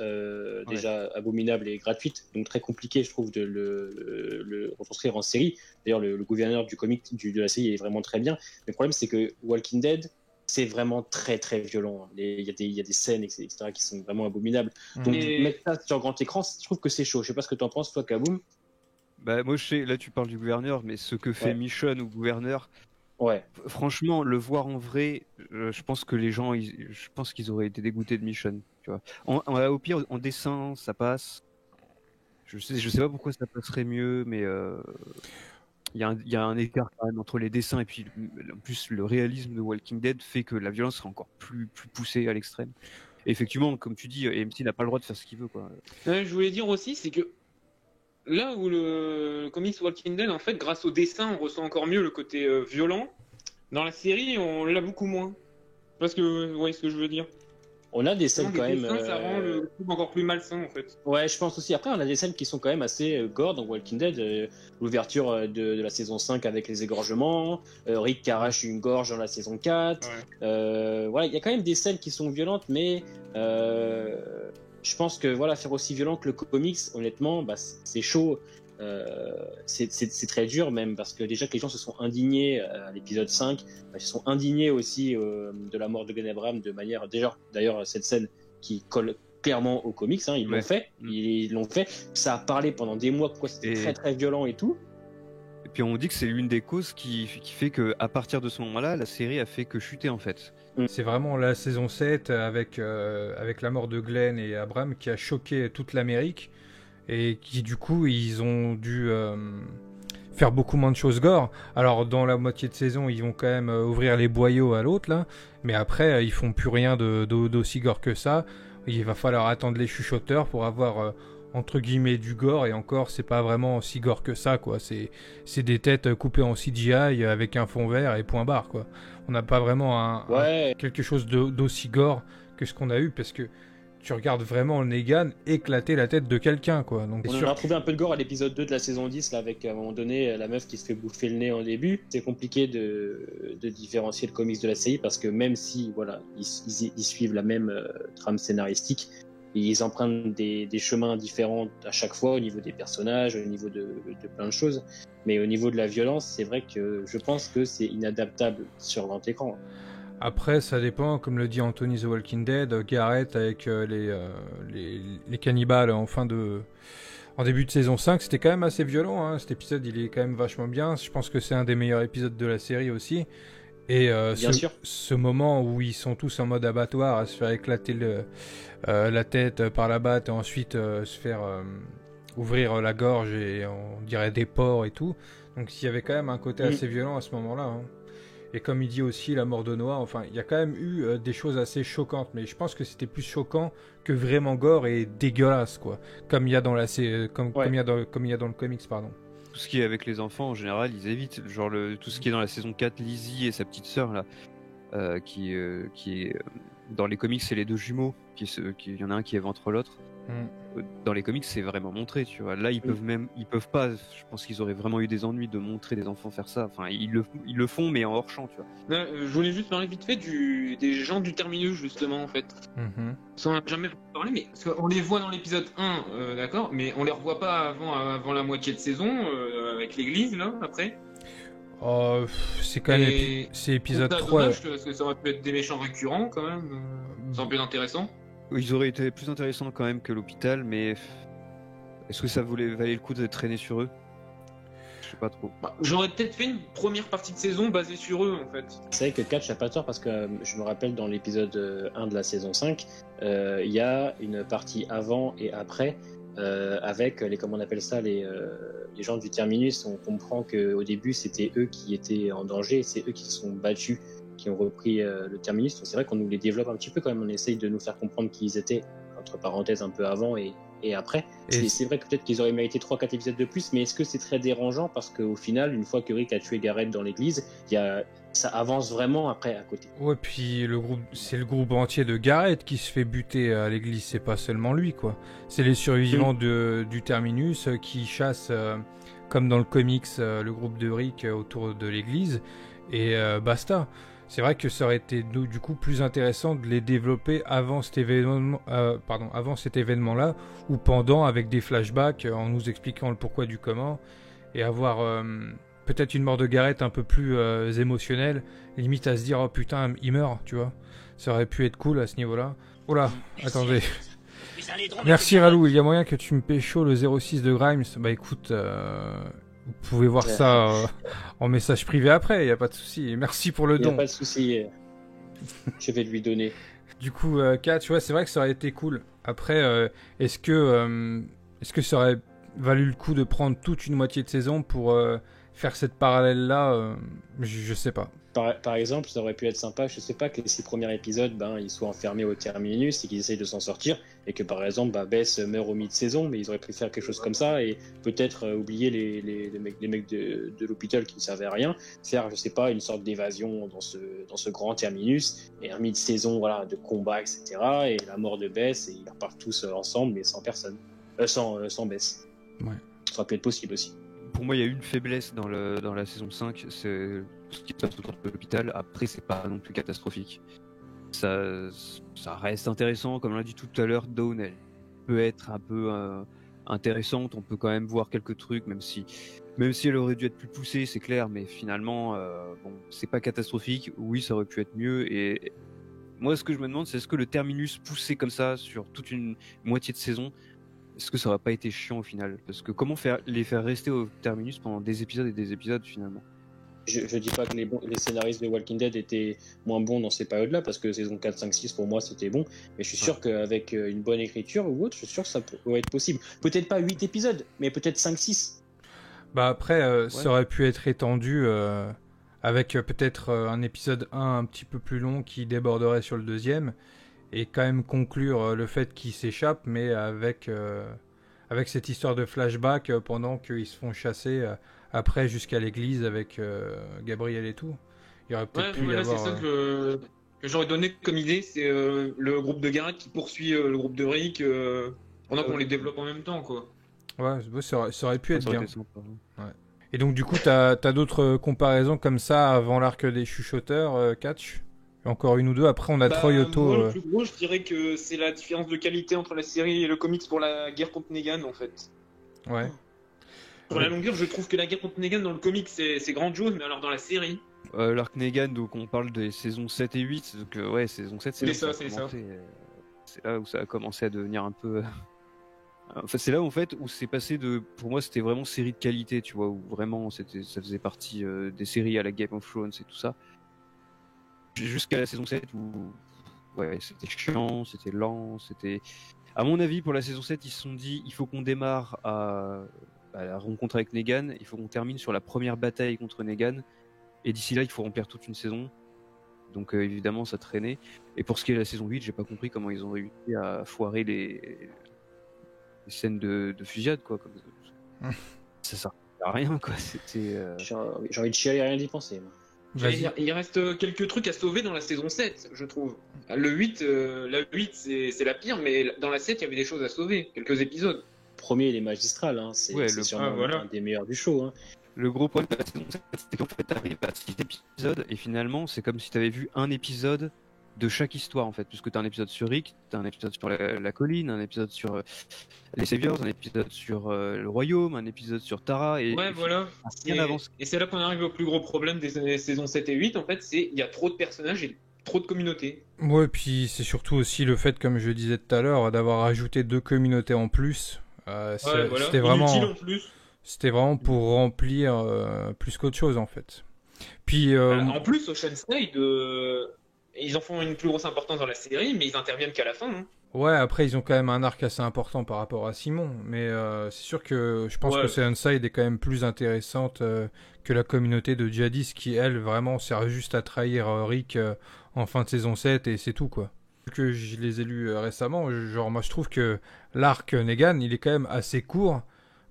déjà abominable et gratuite, donc très compliqué, je trouve, de le reconstruire en série. D'ailleurs, le gouverneur du comic de la série est vraiment très bien. Mais le problème, c'est que Walking Dead, c'est vraiment très très violent. Il y a des scènes, etc., qui sont vraiment abominables. Donc, mettre ça sur grand écran, je trouve que c'est chaud. Je sais pas ce que tu en penses, toi, Kaboom. Bah, moi, je sais, là, tu parles du gouverneur, mais ce que fait Michonne au gouverneur. Ouais. Franchement, le voir en vrai, je pense que les gens, je pense qu'ils auraient été dégoûtés de Michonne. Tu vois. Au pire, en dessin, ça passe. Je sais pas pourquoi ça passerait mieux, mais il y a un écart quand même entre les dessins et puis en plus le réalisme de Walking Dead fait que la violence sera encore plus poussée à l'extrême. Et effectivement, comme tu dis, AMC n'a pas le droit de faire ce qu'il veut, quoi. Je voulais dire aussi, c'est que là où le comics Walking Dead, en fait, grâce au dessin, on ressent encore mieux le côté violent. Dans la série, on l'a beaucoup moins. Parce que, vous voyez ce que je veux dire. On a des scènes quand même. Ça rend le truc encore plus malsain, en fait. Ouais, je pense aussi. Après, on a des scènes qui sont quand même assez gore dans Walking Dead. L'ouverture de la saison 5 avec les égorgements. Rick qui arrache une gorge dans la saison 4. Voilà, il y a quand même des scènes qui sont violentes, mais je pense que voilà, faire aussi violent que le comics, honnêtement, bah, c'est chaud. C'est très dur même, parce que déjà que les gens se sont indignés à l'épisode 5, ils se sont indignés aussi de la mort de Glenn Abrams de manière, d'ailleurs cette scène qui colle clairement aux comics, hein, ils l'ont fait, ça a parlé pendant des mois, quoi, c'était très très violent et tout. Et puis on dit que c'est l'une des causes qui fait que à partir de ce moment-là, la série a fait que chuter en fait. C'est vraiment la saison 7 avec la mort de Glenn et Abrams qui a choqué toute l'Amérique. Et qui du coup ils ont dû faire beaucoup moins de choses gore. Alors dans la moitié de saison ils vont quand même ouvrir les boyaux à l'autre là, mais après ils font plus rien d'aussi gore que ça. Il va falloir attendre les chuchoteurs pour avoir entre guillemets du gore, et encore c'est pas vraiment aussi gore que ça, quoi. C'est des têtes coupées en CGI avec un fond vert et point barre, quoi. On n'a pas vraiment quelque chose d'aussi gore que ce qu'on a eu, parce que tu regardes vraiment Negan éclater la tête de quelqu'un, quoi. Donc, on a retrouvé un peu de gore à l'épisode 2 de la saison 10, là, avec à un moment donné la meuf qui se fait bouffer le nez en début. C'est compliqué de différencier le comics de la série, parce que même si voilà, ils suivent la même trame scénaristique, ils empruntent des chemins différents à chaque fois au niveau des personnages, au niveau de plein de choses. Mais au niveau de la violence, c'est vrai que je pense que c'est inadaptable sur grand écran. Après, ça dépend, comme le dit Anthony The Walking Dead, Garrett avec les cannibales en début de saison 5, c'était quand même assez violent, hein. Cet épisode, il est quand même vachement bien. Je pense que c'est un des meilleurs épisodes de la série aussi. Et ce moment où ils sont tous en mode abattoir, à se faire éclater la tête par la batte et ensuite se faire ouvrir la gorge et on dirait des porcs et tout. Donc il y avait quand même un côté assez violent à ce moment-là, hein. Et comme il dit aussi, la mort de Noah, enfin, il y a quand même eu des choses assez choquantes, mais je pense que c'était plus choquant que vraiment gore et dégueulasse, quoi. Comme il y a dans comme il y a dans le comics, pardon. Tout ce qui est avec les enfants, en général, ils évitent. Genre tout ce qui est dans la saison 4, Lizzie et sa petite sœur, là, qui est dans les comics, c'est les deux jumeaux, il y en a un qui évente l'autre. Dans les comics, c'est vraiment montré, tu vois. Là, ils peuvent pas. Je pense qu'ils auraient vraiment eu des ennuis de montrer des enfants faire ça. Enfin, ils le font, mais en hors champ, tu vois. Je voulais juste parler vite fait des gens du terminus, justement, en fait. Ça, on n'a jamais parlé, mais parce qu'on les voit dans l'épisode 1, d'accord, mais on les revoit pas avant la moitié de saison, avec l'église, là, après. C'est quand même c'est épisode 3. Dommage, parce que ça aurait pu être des méchants récurrents, quand même. Ça aurait pu être intéressant. Ils auraient été plus intéressants quand même que l'hôpital, mais est-ce que ça valait le coup de traîner sur eux? Je sais pas trop. J'aurais peut-être fait une première partie de saison basée sur eux, en fait. C'est vrai que Catch n'a pas tort, parce que je me rappelle dans l'épisode 1 de la saison 5, il y a une partie avant et après avec comment on appelle ça, les gens du terminus. On comprend qu'au début c'était eux qui étaient en danger, c'est eux qui se sont battus, qui ont repris le terminus. Donc c'est vrai qu'on nous les développe un petit peu quand même, on essaye de nous faire comprendre qui ils étaient, entre parenthèses, un peu avant et après. C'est vrai que peut-être qu'ils auraient mérité 3-4 épisodes de plus, mais est-ce que c'est très dérangeant, parce qu'au final, une fois que Rick a tué Garrett dans l'église, ça avance vraiment après à côté. Ouais, puis c'est le groupe entier de Garrett qui se fait buter à l'église, c'est pas seulement lui, quoi. C'est les survivants du terminus qui chassent, comme dans le comics, le groupe de Rick autour de l'église, et basta. c'est vrai que ça aurait été du coup plus intéressant de les développer avant cet événement-là, ou pendant, avec des flashbacks, en nous expliquant le pourquoi du comment, et avoir peut-être une mort de Garrett un peu plus émotionnelle, limite à se dire oh putain il meurt, tu vois. Ça aurait pu être cool à ce niveau-là. Oh là, attendez. Merci Ralou, il y a moyen que tu me pécho le 06 de Grimes. Bah écoute, vous pouvez voir ça en message privé après, il y a pas de souci. Merci pour le don. Il y a pas de souci. Je vais lui donner. Du coup, Kat, tu vois, c'est vrai que ça aurait été cool. Après, est-ce que ça aurait valu le coup de prendre toute une moitié de saison pour faire cette parallèle-là je sais pas. Par exemple, ça aurait pu être sympa, je sais pas, que les 6 premiers épisodes, ils soient enfermés au terminus et qu'ils essayent de s'en sortir, et que par exemple, Bess meurt au mi-de-saison, mais ils auraient pu faire quelque chose comme ça, et peut-être oublier les mecs de l'hôpital qui ne servaient à rien, faire, je sais pas, une sorte d'évasion dans ce grand terminus, et un mi-de-saison, voilà, de combat, etc., et la mort de Bess, et ils repartent tous ensemble, mais sans personne. Sans Bess. Ouais. Ça aurait pu être possible aussi. Pour moi, il y a eu une faiblesse dans la saison 5, c'est tout ce qui se passe autour de l'hôpital. Après, c'est pas non plus catastrophique. Ça reste intéressant, comme on l'a dit tout à l'heure, Dawn, elle peut être un peu intéressante, on peut quand même voir quelques trucs, même si elle aurait dû être plus poussée, c'est clair, mais finalement, bon, c'est pas catastrophique. Oui, ça aurait pu être mieux, et moi, ce que je me demande, c'est est-ce que le terminus poussé comme ça sur toute une moitié de saison, est-ce que ça aurait pas été chiant au final? Parce que comment les faire rester au terminus pendant des épisodes et des épisodes finalement? Je dis pas que les scénaristes de Walking Dead étaient moins bons dans ces périodes-là, parce que saison 4, 5, 6 pour moi c'était bon, mais je suis sûr qu'avec une bonne écriture ou autre, je suis sûr que ça pourrait être possible. Peut-être pas 8 épisodes, mais peut-être 5, 6. Bah après, ça aurait pu être étendu avec peut-être un épisode 1 un petit peu plus long qui déborderait sur le deuxième, et quand même conclure le fait qu'ils s'échappent, mais avec cette histoire de flashback pendant qu'ils se font chasser après jusqu'à l'église avec Gabriel et tout. Il y aurait peut-être pu y avoir... C'est ça que j'aurais donné comme idée, c'est le groupe de Garrett qui poursuit le groupe de Rick pendant qu'on les développe en même temps, quoi. Ouais, ça aurait pu être bien. Ouais. Et donc du coup, t'as d'autres comparaisons comme ça avant l'arc des chuchoteurs, Catch? Encore une ou deux. Après, on a Troy Otto. Moi, le plus gros, je dirais que c'est la différence de qualité entre la série et le comics pour la guerre contre Negan, en fait. Ouais. Sur la longueur, je trouve que la guerre contre Negan dans le comics, c'est grandiose, mais alors dans la série... L'arc Negan, donc on parle des saisons 7 et 8, donc ouais, saison 7, c'est là où ça a commencé à devenir un peu... Enfin, c'est là en fait où c'est passé de... Pour moi, c'était vraiment série de qualité, tu vois, où vraiment ça faisait partie des séries à la Game of Thrones et tout ça. Jusqu'à la saison 7 où ouais, c'était chiant, c'était lent, c'était... À mon avis, pour la saison 7, ils se sont dit, il faut qu'on démarre à la rencontre avec Negan, il faut qu'on termine sur la première bataille contre Negan, et d'ici là, il faut remplir toute une saison. Donc évidemment, ça traînait. Et pour ce qui est de la saison 8, j'ai pas compris comment ils ont réussi à foirer les scènes de fusillade, quoi. Comme... ça sert à rien, quoi. C'était... J'ai envie de chialer, rien d'y penser, moi. Il reste quelques trucs à sauver dans la saison 7, je trouve. Le 8, la 8 c'est la pire, mais dans la 7, il y avait des choses à sauver, quelques épisodes. Le premier, il est magistral, hein. C'est sûrement un des meilleurs du show. Hein. Le gros problème de la saison 7, c'est qu'en fait, t'arrives à 6 épisodes, et finalement, c'est comme si t'avais vu un épisode de chaque histoire, en fait. Puisque t'as un épisode sur Rick, t'as un épisode sur la colline, un épisode sur les Saviors, un épisode sur le Royaume, un épisode sur Tara, et... Ouais, voilà. Et c'est là qu'on arrive au plus gros problème des saisons 7 et 8, en fait, c'est il y a trop de personnages et trop de communautés. Ouais, puis c'est surtout aussi le fait, comme je disais tout à l'heure, d'avoir ajouté 2 communautés en plus. C'était vraiment... Inutile en plus. C'était vraiment pour remplir plus qu'autre chose, en fait. Puis... en plus, Oceanside... ils en font une plus grosse importance dans la série, mais ils interviennent qu'à la fin. Hein. Ouais, après, ils ont quand même un arc assez important par rapport à Simon. Mais c'est sûr que je pense que Oceanside est quand même plus intéressante que la communauté de Jadis qui, elle, vraiment sert juste à trahir Rick en fin de saison 7 et c'est tout, quoi. Que je les ai lus récemment, genre, moi, je trouve que l'arc Negan, il est quand même assez court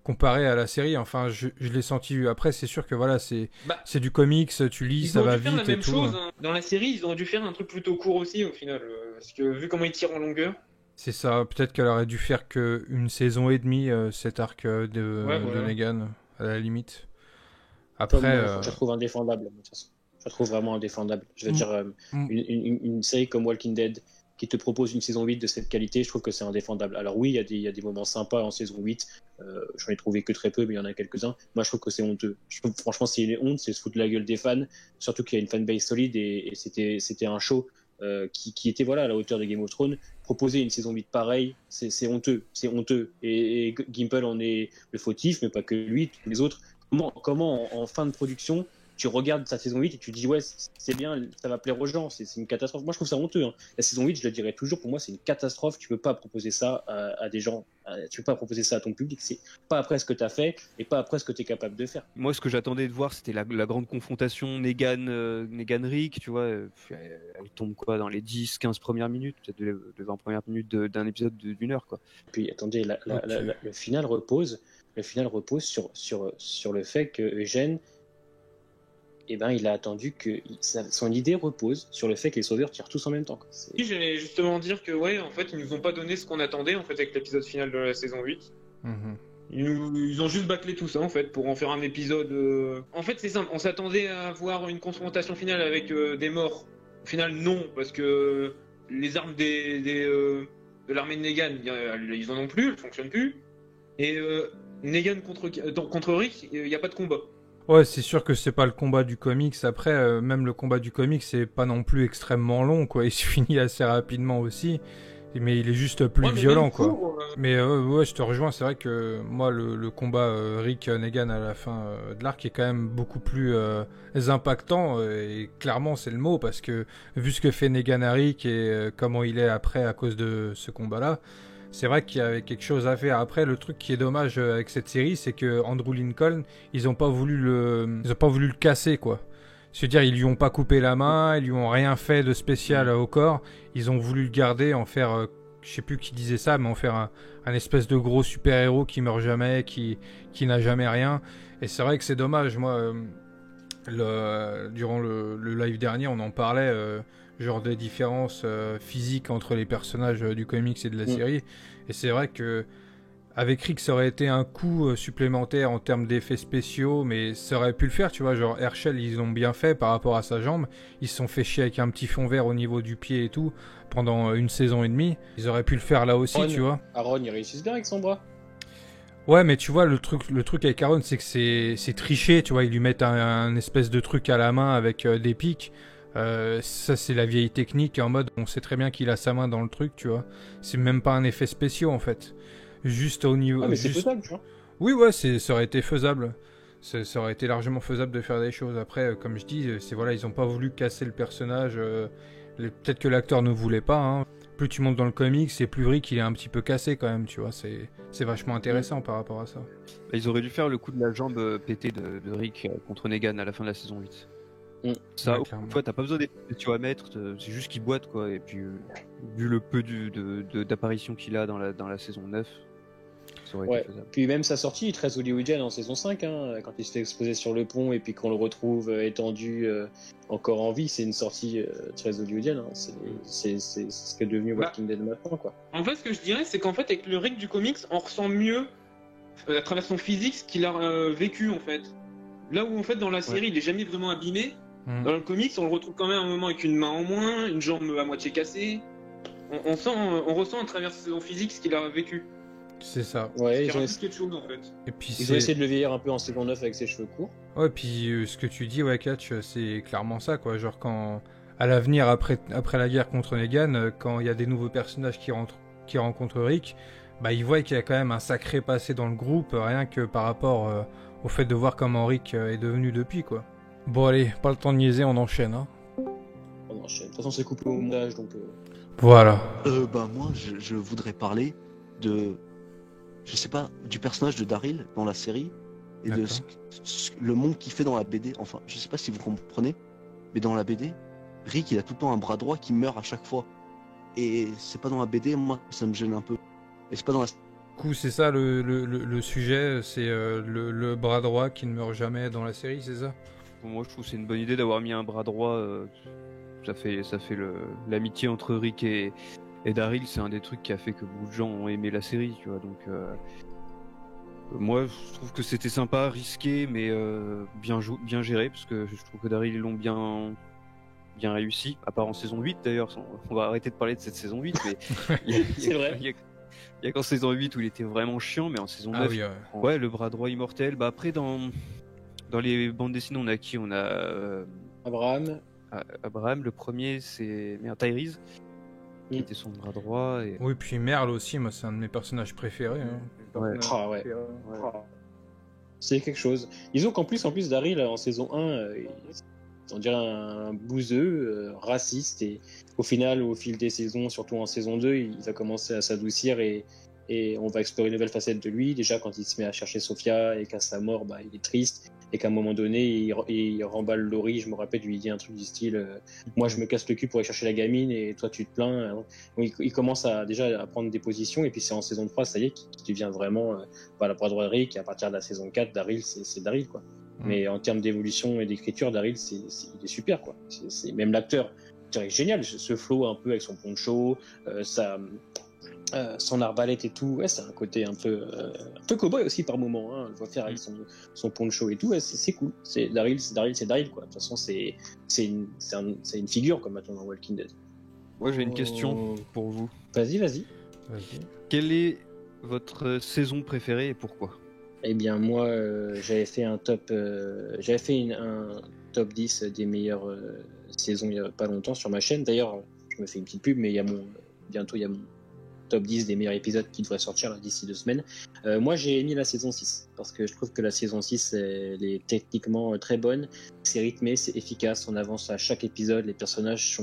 comparé à la série. Enfin, je l'ai senti. Après, c'est sûr que voilà, c'est du comics, tu lis, ça va vite et tout. Ils ont dû faire la même chose. Hein. Dans la série, ils ont dû faire un truc plutôt court aussi, au final. Parce que vu comment ils tirent en longueur. C'est ça. Peut-être qu'elle aurait dû faire qu'une saison et demie, cet arc de Negan, à la limite. Après... je trouve indéfendable, de toute façon. la trouve vraiment indéfendable. Je veux dire, une série comme Walking Dead qui te propose une saison 8 de cette qualité, je trouve que c'est indéfendable. Alors oui, il y a des moments sympas en saison 8, j'en ai trouvé que très peu, mais il y en a quelques-uns. Moi, je trouve que c'est honteux. Je trouve, franchement, s'il est honte, c'est se foutre de la gueule des fans, surtout qu'il y a une fanbase solide et c'était un show qui était voilà, à la hauteur de Game of Thrones. Proposer une saison 8 pareille, c'est honteux. C'est honteux. Et Gimple en est le fautif, mais pas que lui, tous les autres. Comment en fin de production, tu regardes sa saison 8 et tu dis ouais, c'est bien, ça va plaire aux gens, c'est une catastrophe. Moi je trouve ça honteux, hein. La saison 8, je le dirais toujours, pour moi c'est une catastrophe. Tu peux pas proposer ça à des gens, tu peux pas proposer ça à ton public. C'est pas après ce que tu as fait et pas après ce que tu es capable de faire. Moi, ce que j'attendais de voir, c'était la grande confrontation Negan-Rick, tu vois. Elle tombe quoi dans les 10-15 premières minutes, peut-être les 20 premières minutes d'un épisode d'une heure, quoi. Puis attendez, le final repose sur le fait que Eugène, eh ben, il a attendu que son idée repose sur le fait que les sauveurs tirent tous en même temps. Oui, j'allais justement dire que ouais, en fait, ils nous ont pas donné ce qu'on attendait en fait avec l'épisode final de la saison 8. Ils ont juste bâclé tout ça en fait pour en faire un épisode. En fait, c'est simple. On s'attendait à avoir une confrontation finale avec des morts. Au final, non, parce que les armes de l'armée de Negan, ils en ont plus, elles fonctionnent plus. Et Negan contre Rick, il n'y a pas de combat. Ouais, c'est sûr que c'est pas le combat du comics. Après, même le combat du comics, c'est pas non plus extrêmement long, quoi. Il se finit assez rapidement aussi, mais il est juste plus violent, quoi. Mais ouais, je te rejoins. C'est vrai que moi, le combat Rick-Negan à la fin de l'arc est quand même beaucoup plus impactant. Et clairement, c'est le mot, parce que vu ce que fait Negan à Rick et comment il est après à cause de ce combat-là, c'est vrai qu'il y avait quelque chose à faire. Après, le truc qui est dommage avec cette série, c'est que Andrew Lincoln, ils ont pas voulu le casser, quoi. C'est-à-dire, ils lui ont pas coupé la main, ils lui ont rien fait de spécial au corps. Ils ont voulu le garder, en faire, je sais plus qui disait ça, mais en faire un espèce de gros super-héros qui meurt jamais, qui n'a jamais rien. Et c'est vrai que c'est dommage. Moi, durant le live dernier, on en parlait. Genre des différences physiques entre les personnages du comics et de la série. Et c'est vrai que avec Rick, ça aurait été un coup supplémentaire en termes d'effets spéciaux, mais ça aurait pu le faire, tu vois. Genre Herschel, ils ont bien fait par rapport à sa jambe. Ils se sont fait chier avec un petit fond vert au niveau du pied et tout pendant une saison et demie. Ils auraient pu le faire là aussi, tu vois. Aaron, il réussit bien avec son bras. Ouais, mais tu vois, le truc avec Aaron, c'est que c'est triché, tu vois. Ils lui mettent un espèce de truc à la main avec des pics. Ça c'est la vieille technique en mode on sait très bien qu'il a sa main dans le truc, tu vois. C'est même pas un effet spécial en fait. Juste au niveau. Ah mais c'est faisable, tu vois. Oui ouais, ça aurait été faisable. Ça aurait été largement faisable de faire des choses. Après, comme je dis, c'est voilà, ils ont pas voulu casser le personnage. Peut-être que l'acteur ne voulait pas. Hein. Plus tu montes dans le comics, et plus Rick il est un petit peu cassé quand même, tu vois. C'est vachement intéressant par rapport à ça. Ils auraient dû faire le coup de la jambe pétée de Rick contre Negan à la fin de la saison 8. Ça, ouais, une fois, t'as pas besoin d'être à mettre, c'est juste qu'il boite, quoi. Et puis, vu le peu d'apparitions qu'il a dans la saison 9, ça aurait été faisable. Puis même sa sortie est très hollywoodienne en saison 5, hein, quand il se fait exposer sur le pont et puis qu'on le retrouve étendu encore en vie, c'est une sortie très hollywoodienne. Hein. C'est ce qu'est devenu Walking Dead maintenant, quoi. En fait, ce que je dirais, c'est qu'en fait, avec le Rick du comics, on ressent mieux, à travers son physique, ce qu'il a vécu, en fait. Là où, en fait, dans la série, il est jamais vraiment abîmé. Dans le comics, on le retrouve quand même à un moment avec une main en moins, une jambe à moitié cassée. On ressent à travers son physique ce qu'il a vécu. C'est ça. Ouais, ils ont quelque chose en fait. Et puis ils ont essayé de le vieillir un peu en saison 9 avec ses cheveux courts. Ouais, puis ce que tu dis, ouais, Catch, c'est clairement ça, quoi. Genre quand, à l'avenir, après la guerre contre Negan, quand il y a des nouveaux personnages qui rencontrent Rick, bah ils voient qu'il y a quand même un sacré passé dans le groupe, rien que par rapport au fait de voir comment Rick est devenu depuis, quoi. Bon allez, pas le temps de niaiser, on enchaîne, hein. On enchaîne. De toute façon, c'est coupé au montage, donc... Voilà. Moi, je voudrais parler de... Je sais pas, du personnage de Daryl dans la série, et de le monde qu'il fait dans la BD. Enfin, je sais pas si vous comprenez, mais dans la BD, Rick, il a tout le temps un bras droit qui meurt à chaque fois. Et c'est pas dans la BD, moi, ça me gêne un peu. Et c'est pas dans la... Du coup, c'est ça le sujet, c'est le bras droit qui ne meurt jamais dans la série, c'est ça? Pour moi, je trouve que c'est une bonne idée d'avoir mis un bras droit. Ça fait l'amitié entre Rick et Daryl. C'est un des trucs qui a fait que beaucoup de gens ont aimé la série, tu vois. Donc, Moi, je trouve que c'était sympa, risqué, mais bien géré, parce que je trouve que Daryl, ils l'ont bien réussi, à part en saison 8 d'ailleurs. On va arrêter de parler de cette saison 8, mais C'est vrai. il y a qu'en saison 8 où il était vraiment chiant, mais en saison 9, oui, ouais, le bras droit immortel. Bah après, dans les bandes dessinées, on a qui? On a Abraham, le premier, c'est Tyrese, qui était son bras droit. Et... Oui, puis Merle aussi, moi, c'est un de mes personnages préférés. Hein. Ouais. Ah ouais. C'est quelque chose. Disons qu'en plus Daryl, en saison 1, on dirait un bouseux, raciste, et au final, au fil des saisons, surtout en saison 2, il va commencer à s'adoucir et on va explorer une nouvelle facette de lui. Déjà, quand il se met à chercher Sophia et qu'à sa mort, bah, il est triste, et qu'à un moment donné, il remballe Laurie. Je me rappelle, lui dit un truc du style moi, je me casse le cul pour aller chercher la gamine, et toi, tu te plains. Donc, il commence déjà à prendre des positions, et puis c'est en saison 3, ça y est, qu'il devient vraiment la bras droit de Rick, et à partir de la saison 4, Daryl, c'est Daryl, quoi. Mais en termes d'évolution et d'écriture, Daryl, il est super, quoi. C'est même l'acteur est génial, ce flow un peu avec son poncho, son arbalète et tout. Ouais, c'est un côté un peu cow-boy aussi par moment. Hein. On le voit faire avec son poncho et tout. Ouais, c'est cool. C'est Daryl, quoi. De toute façon, c'est une figure comme maintenant dans Walking Dead. Moi, j'ai une question pour vous. Vas-y. Quelle est votre saison préférée et pourquoi? Eh bien, moi, j'avais fait un top 10 des meilleures saisons il y a pas longtemps sur ma chaîne. D'ailleurs, je me fais une petite pub, mais bientôt il y a mon top 10 des meilleurs épisodes qui devrait sortir là, d'ici 2 semaines. Moi, j'ai mis la saison 6 parce que je trouve que la saison 6 elle est techniquement très bonne. C'est rythmé, c'est efficace. On avance à chaque épisode. Les personnages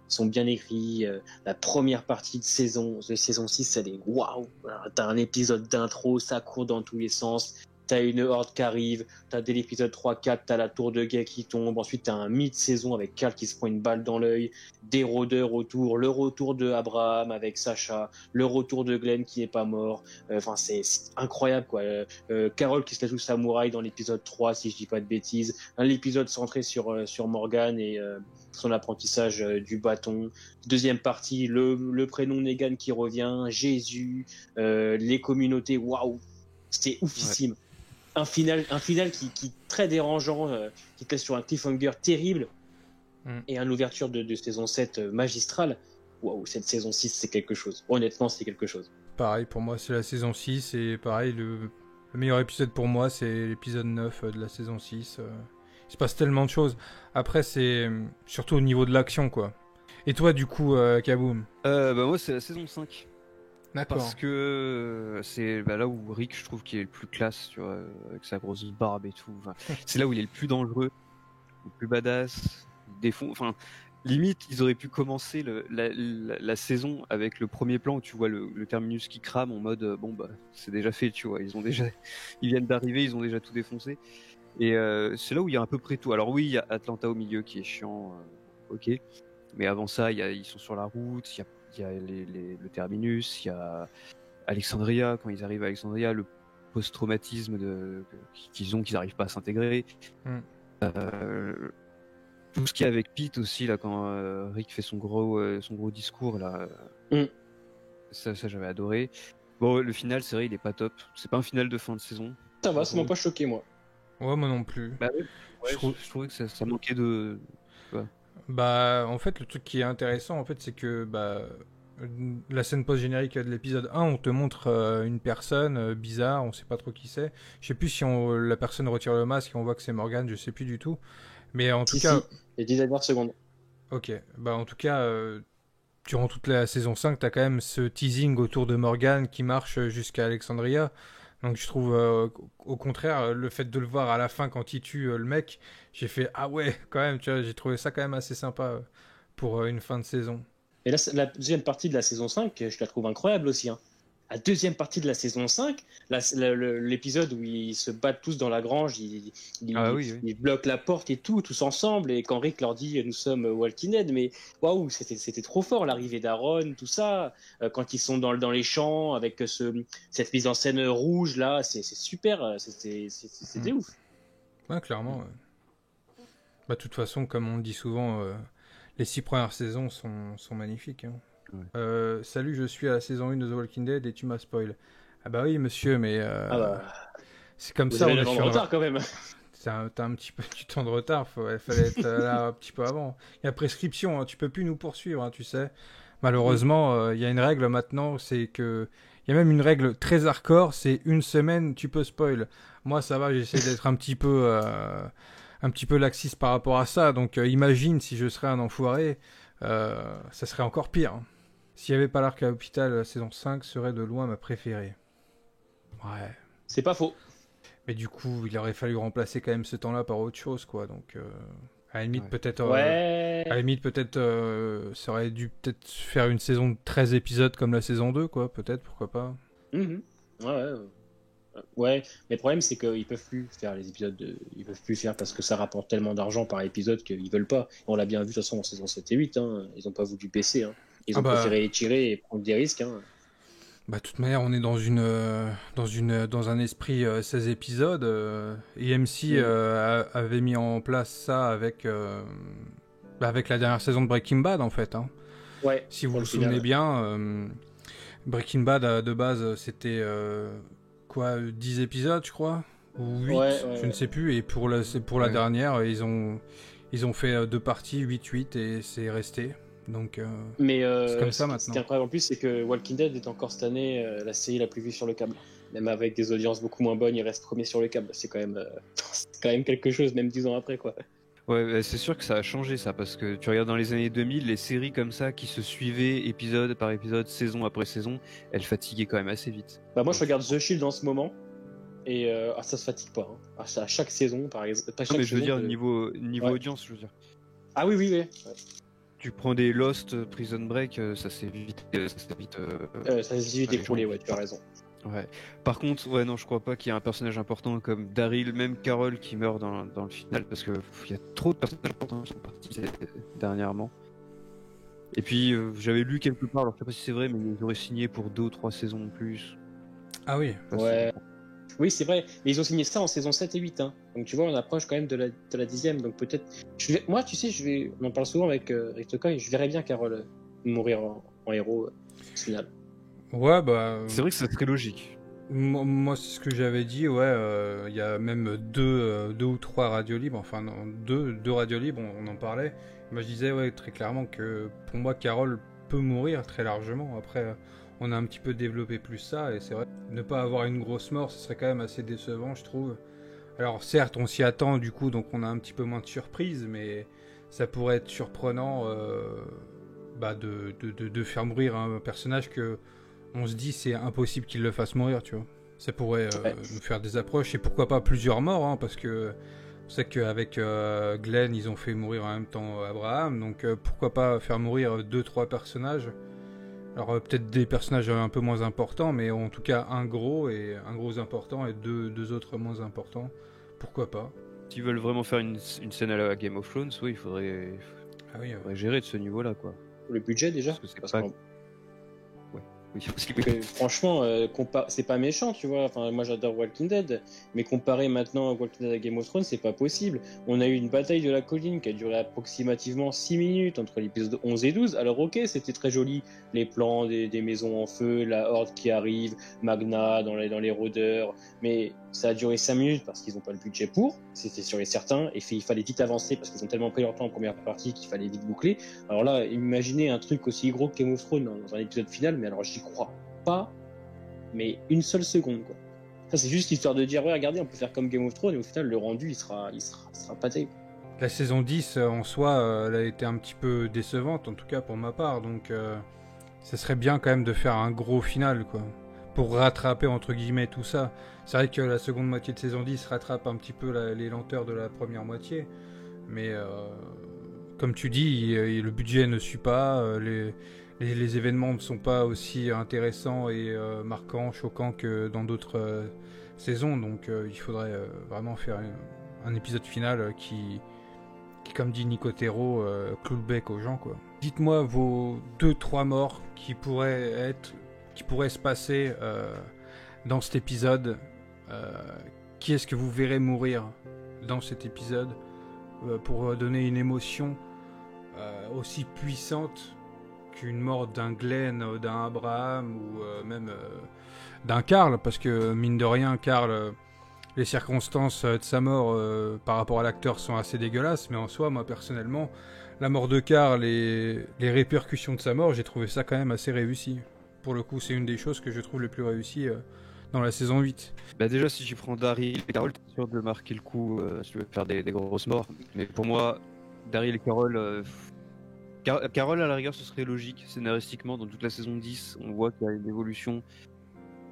sont bien écrits. La première partie de saison 6, elle est waouh. T'as un épisode d'intro, ça court dans tous les sens. T'as une horde qui arrive, t'as dès l'épisode 3-4, t'as la tour de guet qui tombe, ensuite t'as un mi-saison avec Carl qui se prend une balle dans l'œil, des rôdeurs autour, le retour de Abraham avec Sacha, le retour de Glenn qui n'est pas mort, enfin c'est incroyable quoi. Carol qui se la joue samouraï dans l'épisode 3 si je dis pas de bêtises, l'épisode centré sur Morgan et son apprentissage du bâton, deuxième partie, le prénom Negan qui revient, Jésus, les communautés, waouh, c'était oufissime. Ouais. Un final qui est très dérangeant, qui te laisse sur un cliffhanger terrible, et une ouverture de saison 7 magistrale. Waouh, cette saison 6, c'est quelque chose. Honnêtement, c'est quelque chose. Pareil, pour moi, c'est la saison 6, et pareil, le meilleur épisode pour moi, c'est l'épisode 9 de la saison 6. Il se passe tellement de choses. Après, c'est surtout au niveau de l'action, quoi. Et toi, du coup, Kaboom? Moi, c'est la saison 5. D'accord. Parce que c'est là où Rick, je trouve qu'il est le plus classe, tu vois, avec sa grosse barbe et tout. Enfin, c'est là où il est le plus dangereux, le plus badass, enfin, limite, ils auraient pu commencer la saison avec le premier plan où tu vois le terminus qui crame en mode bon bah c'est déjà fait, tu vois, ils viennent d'arriver, ils ont déjà tout défoncé. Et c'est là où il y a à peu près tout. Alors oui, il y a Atlanta au milieu qui est chiant, ok, mais avant ça, ils sont sur la route, il y a le terminus, il y a Alexandria, quand ils arrivent à Alexandria, le post-traumatisme qu'ils n'arrivent pas à s'intégrer. Tout ce qu'il y a avec Pete aussi, là, quand Rick fait son gros discours, là, ça j'avais adoré. Bon, le final, c'est vrai, il est pas top. C'est pas un final de fin de saison. Ça va, ça m'a pas choqué, moi. Ouais, moi non plus. Bah, ouais, je trouvais que ça manquait de... Ouais. Bah, en fait, le truc qui est intéressant, en fait, c'est que la scène post-générique de l'épisode 1, on te montre une personne bizarre, on sait pas trop qui c'est. Je sais plus si la personne retire le masque et on voit que c'est Morgan, je sais plus du tout. Mais en tout cas... les 10 dernières secondes. Ok, bah en tout cas, durant toute la saison 5, t'as quand même ce teasing autour de Morgan qui marche jusqu'à Alexandria. Donc je trouve, au contraire, le fait de le voir à la fin quand il tue le mec, j'ai fait ah ouais, quand même, tu vois, j'ai trouvé ça quand même assez sympa pour une fin de saison. Et là, la deuxième partie de la saison 5, je la trouve incroyable aussi. Hein. La deuxième partie de la saison 5, l'épisode où ils se battent tous dans la grange, ils bloquent la porte et tout, tous ensemble, et quand Rick leur dit nous sommes Walking Dead, mais waouh, c'était trop fort, l'arrivée d'Aaron, tout ça, quand ils sont dans les champs avec cette mise en scène rouge là, c'est super, c'était ouf. Ouais, clairement. Ouais. Bah, de toute façon, comme on le dit souvent, les 6 premières saisons sont magnifiques. Hein. Ouais. Salut, je suis à la saison 1 de The Walking Dead et tu m'as spoil. Ah bah oui, monsieur, mais c'est comme Vous ça. avez On le est vent de sur retard quand même. T'as un petit peu du temps de retard. Il fallait être là un petit peu avant. Il y a prescription. Hein, tu peux plus nous poursuivre, hein, tu sais. Malheureusement, il y a une règle maintenant, c'est que il y a même une règle très hardcore, c'est 1 semaine, tu peux spoil. Moi, ça va, j'essaie d'être un petit peu laxiste par rapport à ça. Donc, imagine si je serais un enfoiré, ça serait encore pire. Hein. S'il n'y avait pas l'Arc à l'hôpital, la saison 5 serait de loin ma préférée. Ouais. C'est pas faux. Mais du coup, il aurait fallu remplacer quand même ce temps-là par autre chose, quoi. Donc, à la limite, peut-être... Ouais. À la limite, peut-être... ça aurait dû peut-être faire une saison de 13 épisodes comme la saison 2, quoi. Peut-être, pourquoi pas. Ouais, mais le problème, c'est qu'ils peuvent plus faire les épisodes... Ils peuvent plus faire parce que ça rapporte tellement d'argent par épisode qu'ils veulent pas. On l'a bien vu, de toute façon, en saison 7 et 8. Hein. Ils ont pas voulu baisser. Hein. Ils ont préféré étirer et prendre des risques. Hein. Bah, de toute manière, on est dans un esprit 16 épisodes. AMC avait mis en place ça avec la dernière saison de Breaking Bad, en fait. Hein. Ouais. Si vous vous souvenez bien, Breaking Bad, de base, c'était 10 épisodes, je crois, ou 8, je ne sais plus. Et pour la dernière, ils ont fait 2 parties, 8-8, et c'est resté. Donc, mais c'est comme ça maintenant. Ce qui est incroyable en plus, c'est que Walking Dead est encore cette année la série la plus vue sur le câble. Même avec des audiences beaucoup moins bonnes, il reste premier sur le câble. C'est quand même quelque chose, même 10 ans après, quoi. Ouais, c'est sûr que ça a changé ça, parce que tu regardes dans les années 2000, les séries comme ça qui se suivaient épisode par épisode, saison après saison, elles fatiguaient quand même assez vite. Bah moi je regarde The Shield en ce moment, et ça se fatigue pas. Hein. À chaque saison, par exemple. Non, mais je veux dire, niveau audience, je veux dire. Ah oui. Ouais. Tu prends des Lost, Prison Break, ça s'est vite écroulé, ouais, tu as raison. Ouais. Par contre, non, je crois pas qu'il y ait un personnage important comme Daryl, même Carol qui meurt dans le final, parce que il y a trop de personnages importants qui sont partis dernièrement. Et puis, j'avais lu quelque part, alors je sais pas si c'est vrai, mais ils auraient signé pour 2 ou 3 saisons de plus. Ah oui. Ouais. Oui, c'est vrai. Mais ils ont signé ça en saison 7 et 8. Hein. Donc tu vois, on approche quand même de la 10e. Donc peut-être. Moi, tu sais, on en parle souvent avec Toka, et je verrais bien Carole mourir en héros au final. Ouais, bah. C'est vrai que c'est très logique. Moi, c'est ce que j'avais dit, ouais. Il y a même 2 ou 3 radios libres. Enfin, non, 2 radios libres, on en parlait. Moi, je disais, ouais, très clairement que pour moi, Carole peut mourir très largement. Après. On a un petit peu développé plus ça, et c'est vrai, ne pas avoir une grosse mort, ce serait quand même assez décevant, je trouve. Alors certes, on s'y attend du coup, donc on a un petit peu moins de surprise, mais ça pourrait être surprenant de faire mourir un personnage que on se dit c'est impossible qu'il le fasse mourir, tu vois. Ça pourrait nous faire des approches, et pourquoi pas plusieurs morts, hein, parce que on sait qu'avec Glenn, ils ont fait mourir en même temps Abraham, donc pourquoi pas faire mourir 2-3 personnages. Alors peut-être des personnages un peu moins importants, mais en tout cas un gros important et deux autres moins importants. Pourquoi pas? S'ils veulent vraiment faire une scène à la Game of Thrones, oui, il faudrait gérer de ce niveau-là, quoi. Le budget déjà. Parce que franchement, c'est pas méchant, tu vois. Enfin, moi j'adore Walking Dead, mais comparer maintenant Walking Dead à Game of Thrones, c'est pas possible. On a eu une bataille de la colline qui a duré approximativement 6 minutes entre l'épisode 11 et 12. Alors ok, c'était très joli, les plans des maisons en feu, la horde qui arrive, Magna dans les rôdeurs, mais ça a duré 5 minutes parce qu'ils ont pas le budget pour, c'était sûr et certain, et il fallait vite avancer parce qu'ils ont tellement pris leur temps en première partie qu'il fallait vite boucler. Alors là, imaginez un truc aussi gros que Game of Thrones dans un épisode final, mais alors j'y crois pas, mais une seule seconde, quoi. Ça, c'est juste histoire de dire, ouais, regardez, on peut faire comme Game of Thrones, et au final, le rendu, il sera pas terrible. La saison 10, en soi, elle a été un petit peu décevante, en tout cas pour ma part, donc ça serait bien quand même de faire un gros final, quoi, pour rattraper, entre guillemets, tout ça. C'est vrai que la seconde moitié de saison 10 rattrape un petit peu les lenteurs de la première moitié, mais comme tu dis, le budget ne suit pas, les événements ne sont pas aussi intéressants et marquants, choquants que dans d'autres saisons, donc il faudrait vraiment faire un épisode final qui, comme dit Nicotero, cloue le bec aux gens, quoi. Dites-moi vos 2-3 morts qui pourraient se passer dans cet épisode. Qui est-ce que vous verrez mourir dans cet épisode pour donner une émotion aussi puissante qu'une mort d'un Glenn, d'un Abraham ou même d'un Carl, parce que mine de rien, Carl, les circonstances de sa mort par rapport à l'acteur sont assez dégueulasses, mais en soi, moi personnellement, la mort de Carl et les répercussions de sa mort, j'ai trouvé ça quand même assez réussi. Pour le coup, c'est une des choses que je trouve les plus réussies dans la saison 8. Bah déjà, si j'y prends Daryl et Carol, t'es sûr de marquer le coup si tu veux faire des grosses morts. Mais pour moi, Daryl et Carol... Carol, à la rigueur, ce serait logique. Scénaristiquement, dans toute la saison 10, on voit qu'il y a une évolution.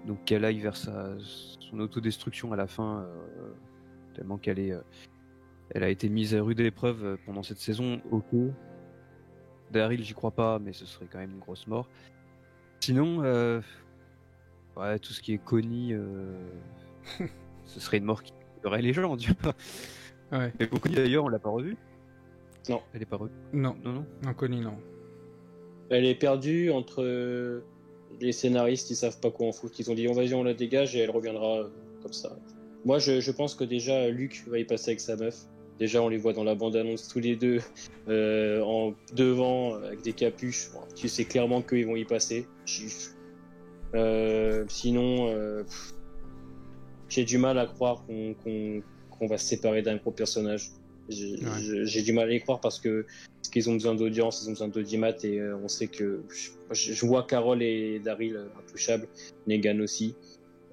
Donc qu'elle aille vers son autodestruction à la fin, tellement elle a été mise à rude épreuve pendant cette saison. Ok. Daryl, j'y crois pas, mais ce serait quand même une grosse mort. Sinon, ouais, tout ce qui est Connie, ce serait une mort qui aurait les gens, tu vois. Ouais. Mais Connie d'ailleurs, on l'a pas revue. Non. Elle est pas revue. Non. Non. Connie, non. Elle est perdue entre les scénaristes, ils savent pas quoi en foutre. Ils ont dit, vas-y, on la dégage et elle reviendra comme ça. Moi, je pense que déjà, Luke va y passer avec sa meuf. Déjà, on les voit dans la bande-annonce tous les deux, en devant, avec des capuches. Bon, tu sais clairement qu'ils vont y passer. Sinon, j'ai du mal à croire qu'on va se séparer d'un gros personnage. J'ai du mal à y croire parce qu'ils ont besoin d'audience, ils ont besoin d'audimat et on sait que je vois Carol et Daryl intouchables, Negan aussi.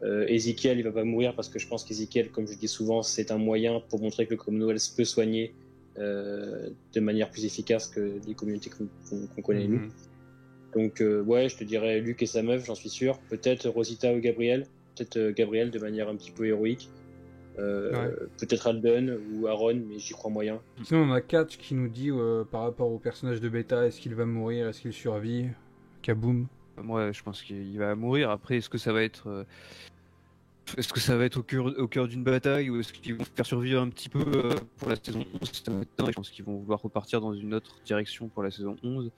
Ezekiel, il va pas mourir parce que je pense qu'Ezekiel, comme je dis souvent, c'est un moyen pour montrer que le Commonwealth peut soigner de manière plus efficace que les communautés qu'on connaît nous. Donc ouais, je te dirais Luke et sa meuf, j'en suis sûr. Peut-être Rosita ou Gabriel. Peut-être Gabriel de manière un petit peu héroïque. Peut-être Alden ou Aaron, mais j'y crois moyen. Sinon, on a Catch qui nous dit par rapport au personnage de Beta, est-ce qu'il va mourir, est-ce qu'il survit? Kaboom. Moi, je pense qu'il va mourir. Après, est-ce que ça va être au cœur d'une bataille ou est-ce qu'ils vont faire survivre un petit peu pour la saison 11? Je pense qu'ils vont vouloir repartir dans une autre direction pour la saison 11.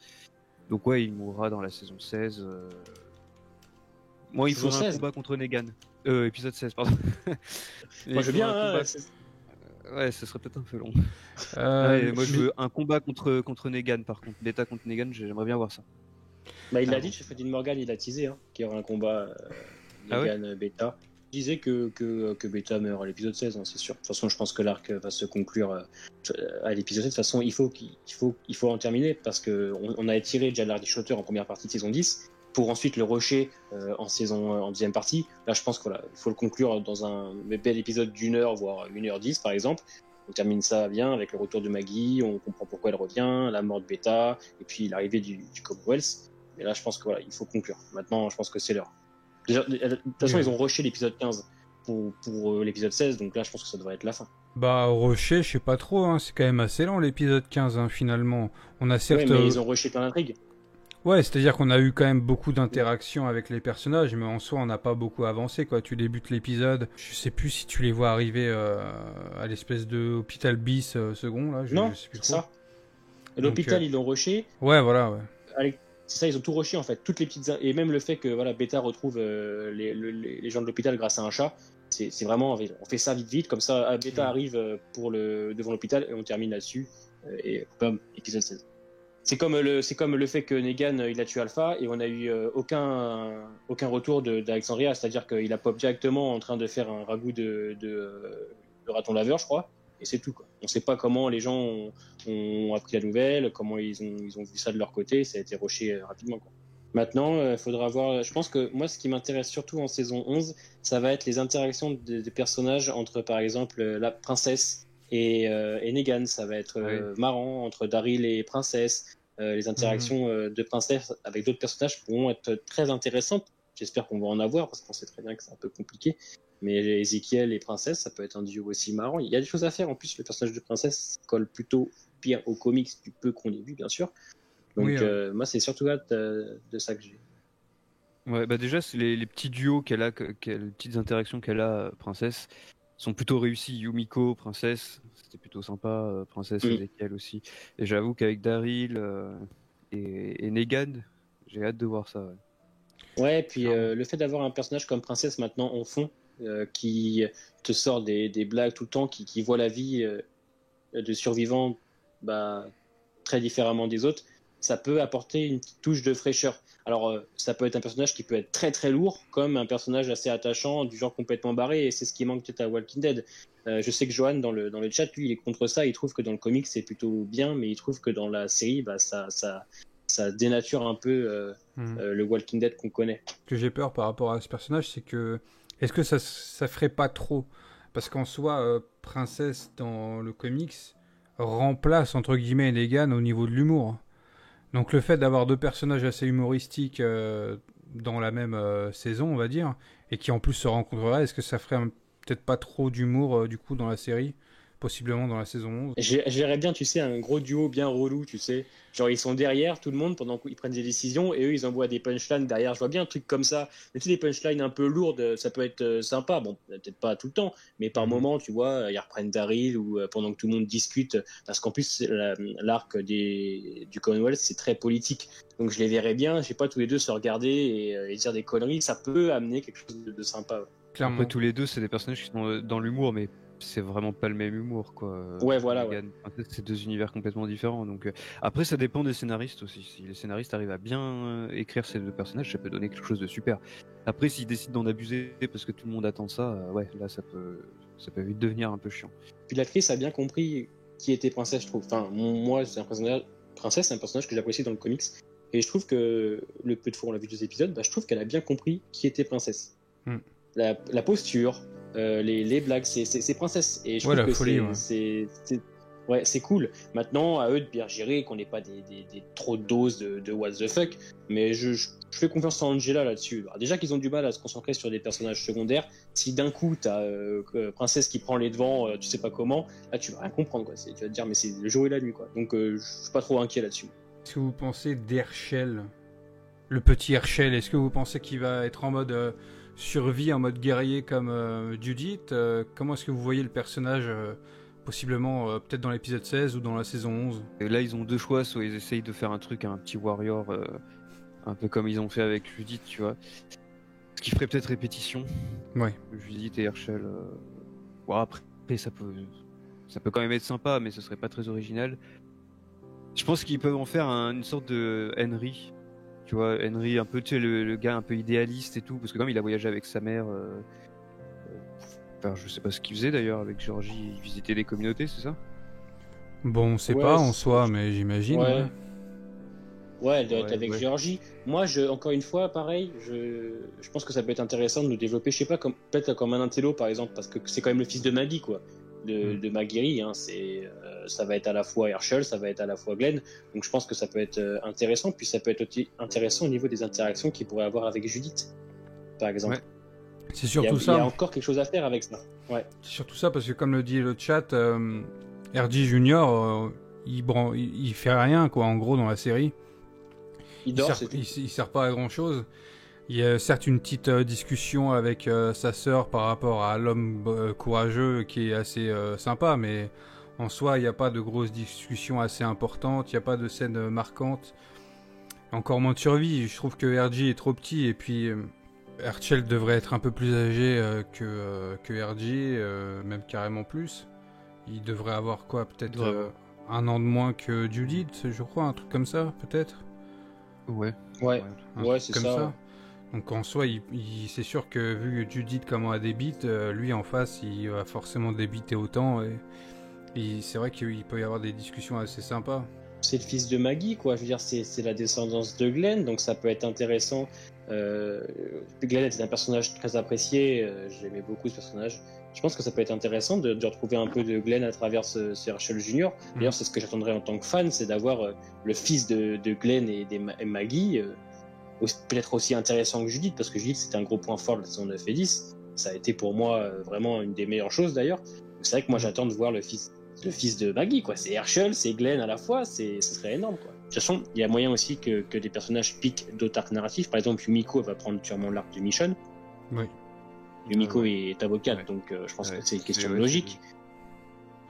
Donc ouais, il mourra dans la saison 16. Moi, il faudra un combat contre Negan. Épisode 16, pardon. Moi, je veux bien. Ouais, ce serait peut-être un peu long. Moi, je veux un combat contre Negan, par contre. Beta contre Negan, j'aimerais bien voir ça. Bah, il l'a dit, chez Dean Morgan, il a teasé qu'il y aura un combat Negan-Beta. Il disait que Beta meurt à l'épisode 16, hein, c'est sûr. De toute façon, je pense que l'arc va se conclure à l'épisode 16. De toute façon, il faut en terminer parce qu'on a étiré déjà l'arc du Shooter en première partie de saison 10 pour ensuite le rusher en deuxième partie. Là, je pense qu'il faut le conclure dans un bel épisode d'1 heure, voire 1h10 par exemple. On termine ça bien avec le retour de Maggie, on comprend pourquoi elle revient, la mort de Beta, et puis l'arrivée du Commonwealth. Mais là, je pense que il faut conclure. Maintenant, je pense que c'est l'heure. Déjà, de toute façon, ils ont rushé l'épisode 15 pour l'épisode 16, donc là, je pense que ça devrait être la fin. Bah, rusher, je sais pas trop, hein. C'est quand même assez long l'épisode 15, hein, finalement. On a certes. Ouais, mais ils ont rushé plein d'intrigues. Ouais, c'est-à-dire qu'on a eu quand même beaucoup d'interactions avec les personnages, mais en soi, on n'a pas beaucoup avancé, quoi. Tu débutes l'épisode, je sais plus si tu les vois arriver à l'espèce de hôpital bis second, là. Non, je sais plus c'est trop. ça. Et l'hôpital, ils l'ont rushé. Ouais, voilà, ouais. C'est ça, ils ont tout rushé, en fait. Toutes les petites... Et même le fait que, Beta retrouve les gens de l'hôpital grâce à un chat, c'est vraiment... On fait ça vite, comme ça, Beta arrive devant l'hôpital, et on termine là-dessus. Et bam, épisode 16. C'est comme le fait que Negan il a tué Alpha et on a eu aucun retour d'Alexandria, c'est-à-dire qu'il a pop directement en train de faire un ragoût de raton laveur, je crois, et c'est tout, quoi. On sait pas comment les gens ont appris la nouvelle, comment ils ont vu ça de leur côté, ça a été rushé rapidement, quoi. Maintenant, faudra voir. Je pense que moi, ce qui m'intéresse surtout en saison 11, ça va être les interactions des personnages entre, par exemple, la princesse et Negan. Ça va être marrant entre Daryl et Princesse. Les interactions de Princesse avec d'autres personnages pourront être très intéressantes. J'espère qu'on va en avoir parce qu'on sait très bien que c'est un peu compliqué. Mais Ezekiel et Princesse, ça peut être un duo aussi marrant. Il y a des choses à faire. En plus, le personnage de Princesse colle plutôt bien aux comics du peu qu'on ait vu, bien sûr. Donc, moi, c'est surtout hâte de ça que j'ai. Ouais, bah déjà, c'est les petits duos les petites interactions qu'elle a, Princesse, sont plutôt réussis. Yumiko, Princesse, c'était plutôt sympa. Princesse, Ezekiel aussi. Et j'avoue qu'avec Daryl et Negan, j'ai hâte de voir ça. Ouais, et puis le fait d'avoir un personnage comme Princesse maintenant en fond, qui te sort des blagues tout le temps, qui voit la vie de survivants très différemment des autres, ça peut apporter une petite touche de fraîcheur. Alors, ça peut être un personnage qui peut être très très lourd, comme un personnage assez attachant, du genre complètement barré, et c'est ce qui manque peut-être à Walking Dead. Je sais que Johan, dans le chat, lui, il est contre ça, il trouve que dans le comic, c'est plutôt bien, mais il trouve que dans la série, ça dénature un peu le Walking Dead qu'on connaît. Ce que j'ai peur par rapport à ce personnage, c'est que... Est-ce que ça ferait pas trop? Parce qu'en soi, Princesse, dans le comics, remplace, entre guillemets, Negan au niveau de l'humour. Donc le fait d'avoir deux personnages assez humoristiques dans la même saison, on va dire, et qui en plus se rencontreraient, est-ce que ça ferait peut-être pas trop d'humour du coup dans la série, possiblement dans la saison 11? J'aimerais bien, tu sais, un gros duo bien relou, tu sais. Genre, ils sont derrière tout le monde pendant qu'ils prennent des décisions et eux, ils envoient des punchlines derrière. Je vois bien un truc comme ça. Mais tu sais, des punchlines un peu lourdes, ça peut être sympa. Bon, peut-être pas tout le temps, mais par moment, tu vois, ils reprennent Daryl ou pendant que tout le monde discute. Parce qu'en plus, l'arc du Commonwealth, c'est très politique. Donc, je les verrais bien, je sais pas, tous les deux se regarder et dire des conneries. Ça peut amener quelque chose de sympa. Ouais. Clairement. Après, tous les deux, c'est des personnages qui sont dans l'humour, mais c'est vraiment pas le même humour, quoi. Ouais, voilà. Ouais. C'est deux univers complètement différents. Donc après, ça dépend des scénaristes aussi. Si les scénaristes arrivent à bien écrire ces deux personnages, ça peut donner quelque chose de super. Après, s'ils décident d'en abuser parce que tout le monde attend ça, ouais, là, ça peut vite devenir un peu chiant. Puis l'actrice a bien compris qui était Princesse, je trouve. Enfin, moi, c'est un personnage. Princesse, c'est un personnage que j'apprécie dans le comics, et je trouve que le peu de fois on l'a vu 2 épisodes, je trouve qu'elle a bien compris qui était Princesse. La posture. Les blagues, c'est Princesse. Et je trouve que folie, c'est cool. Maintenant, à eux de bien gérer, qu'on n'ait pas des trop de doses de what the fuck. Mais je fais confiance à Angela là-dessus. Alors, déjà qu'ils ont du mal à se concentrer sur des personnages secondaires. Si d'un coup, t'as Princesse qui prend les devants, tu sais pas comment, là, tu vas rien comprendre, quoi. Tu vas te dire, mais c'est le jour et la nuit, quoi. Donc, je suis pas trop inquiet là-dessus. Est-ce que vous pensez d'Herschel, le petit Herschel, est-ce que vous pensez qu'il va être en mode... survie en mode guerrier comme Judith, comment est-ce que vous voyez le personnage possiblement peut-être dans l'épisode 16 ou dans la saison 11? Et là ils ont deux choix, soit ils essayent de faire un truc, un petit warrior un peu comme ils ont fait avec Judith, tu vois, ce qui ferait peut-être répétition. Ouais. Judith et Herschel, bon, après ça peut quand même être sympa, mais ce serait pas très original. Je pense qu'ils peuvent en faire une sorte de Henry. Tu vois, Henry, un peu, tu sais, le gars un peu idéaliste et tout, parce que comme il a voyagé avec sa mère, enfin, je sais pas ce qu'il faisait d'ailleurs avec Georgie, il visitait des communautés, c'est ça? Bon, on sait pas en soi, mais j'imagine. Ouais, elle doit être avec Georgie. Moi, encore une fois, pareil, je pense que ça peut être intéressant de nous développer, je sais pas, peut-être comme un intello par exemple, parce que c'est quand même le fils de Maggie, quoi. De Maggie, hein, ça va être à la fois Herschel, ça va être à la fois Glenn, donc je pense que ça peut être intéressant, puis ça peut être aussi intéressant au niveau des interactions qu'il pourrait avoir avec Judith, par exemple. Ouais. C'est surtout ça. Il y a encore quelque chose à faire avec ça. Ouais. C'est surtout ça, parce que comme le dit le chat, RG Junior, il fait rien, quoi, en gros, dans la série. Il sert pas à grand chose. Il y a certes une petite discussion avec sa sœur par rapport à l'homme courageux qui est assez sympa, mais en soi, il n'y a pas de grosses discussions assez importantes, il n'y a pas de scènes marquantes. Encore moins de survie. Je trouve que RG est trop petit, et puis Herschel devrait être un peu plus âgé que RG, même carrément plus. Il devrait avoir quoi, peut-être 1 an de moins que Judith, je crois, un truc comme ça, peut-être. Ouais, c'est comme ça. Donc en soi, c'est sûr que vu Judith comment elle débite, lui en face, il va forcément débiter autant. Et c'est vrai qu'il peut y avoir des discussions assez sympas. C'est le fils de Maggie, quoi. Je veux dire, c'est la descendance de Glenn, donc ça peut être intéressant. Glenn était un personnage très apprécié, j'aimais beaucoup ce personnage. Je pense que ça peut être intéressant de retrouver un peu de Glenn à travers ce Herschel Junior. D'ailleurs, c'est ce que j'attendrais en tant que fan, c'est d'avoir le fils de Glenn et Maggie, peut-être aussi intéressant que Judith, parce que Judith c'était un gros point fort de la saison 9 et 10. Ça a été pour moi vraiment une des meilleures choses d'ailleurs. C'est vrai que moi j'attends de voir le fils de Maggie, quoi. C'est Herschel, c'est Glenn à la fois, ce serait énorme, quoi. De toute façon, il y a moyen aussi que des personnages piquent d'autres arcs narratifs. Par exemple, Yumiko va prendre sûrement l'arc de Michonne. Oui. Yumiko est avocate, donc je pense que c'est une question logique.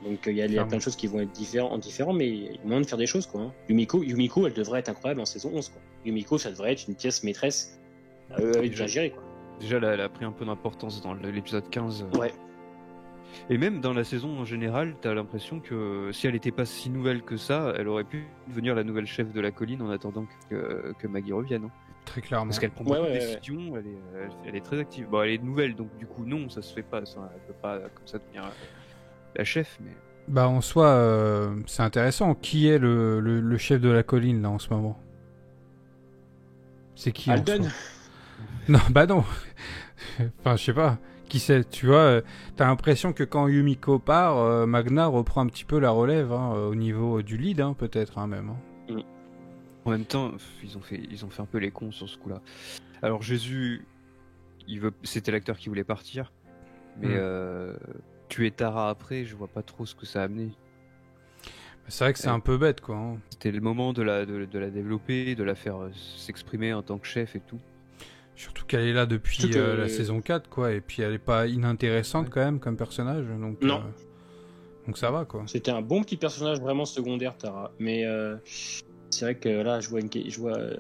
Donc il y a plein de choses qui vont être différents, mais il y a moyen de faire des choses, quoi. Hein. Yumiko, elle devrait être incroyable en saison 11, quoi. Yumiko, ça devrait être une pièce maîtresse à eux de bien gérer, quoi. Déjà, elle a pris un peu d'importance dans l'épisode 15. Ouais. Et même dans la saison en général, t'as l'impression que si elle était pas si nouvelle que ça, elle aurait pu devenir la nouvelle chef de la colline en attendant que Maggie revienne. Hein. Très clairement. Parce qu'elle prend beaucoup de décisions, elle est très active. Bon, elle est nouvelle, donc du coup non, ça se fait pas. Ça, elle peut pas comme ça devenir la chef, mais... Bah en soi, c'est intéressant. Qui est le chef de la colline là en ce moment? C'est qui? Alden. Non, bah non. Enfin, je sais pas. Qui c'est? Tu vois, t'as l'impression que quand Yumiko part, Magna reprend un petit peu la relève au niveau du lead, peut-être même. Hein. En même temps, ils ont fait un peu les cons sur ce coup-là. Alors Jésus, c'était l'acteur qui voulait partir, mais tuer Tara après, je vois pas trop ce que ça a amené. C'est vrai que c'est un peu bête, quoi. Hein. C'était le moment de la développer, de la faire s'exprimer en tant que chef et tout. Surtout qu'elle est là depuis la saison 4, quoi, et puis elle est pas inintéressante quand même comme personnage, donc, non. Donc ça va, quoi. C'était un bon petit personnage vraiment secondaire, Tara, mais c'est vrai que là, je vois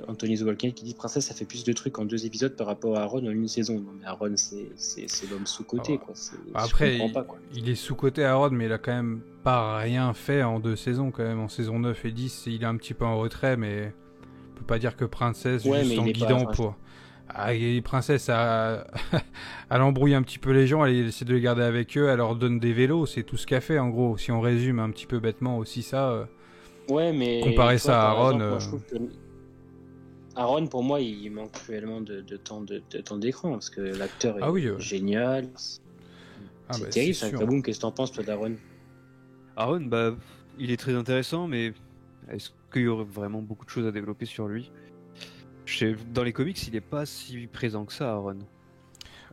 Anthony The Walking qui dit Princesse, ça fait plus de trucs en 2 épisodes par rapport à Aaron en 1 saison. Non, mais Aaron, c'est l'homme sous-côté, quoi. Après, je comprends pas, quoi. Il est sous-côté Aaron, mais il a quand même pas rien fait en 2 saisons, quand même. En saison 9 et 10, il est un petit peu en retrait, mais on peut pas dire que Princesse, juste en guidant pour... Ah, et Princesse, elle embrouille un petit peu les gens, elle essaie de les garder avec eux, elle leur donne des vélos, c'est tout ce qu'elle fait, en gros. Si on résume un petit peu bêtement aussi ça... Ouais, mais comparer ça à Aaron, moi, je trouve que Aaron, pour moi, il manque cruellement de temps d'écran parce que l'acteur est génial. C'est terrible, c'est un Kaboom. Qu'est-ce que t'en penses, toi, d'Aaron? Aaron, bah, il est très intéressant, mais est-ce qu'il y aurait vraiment beaucoup de choses à développer sur lui? Dans les comics, il est pas si présent que ça, Aaron.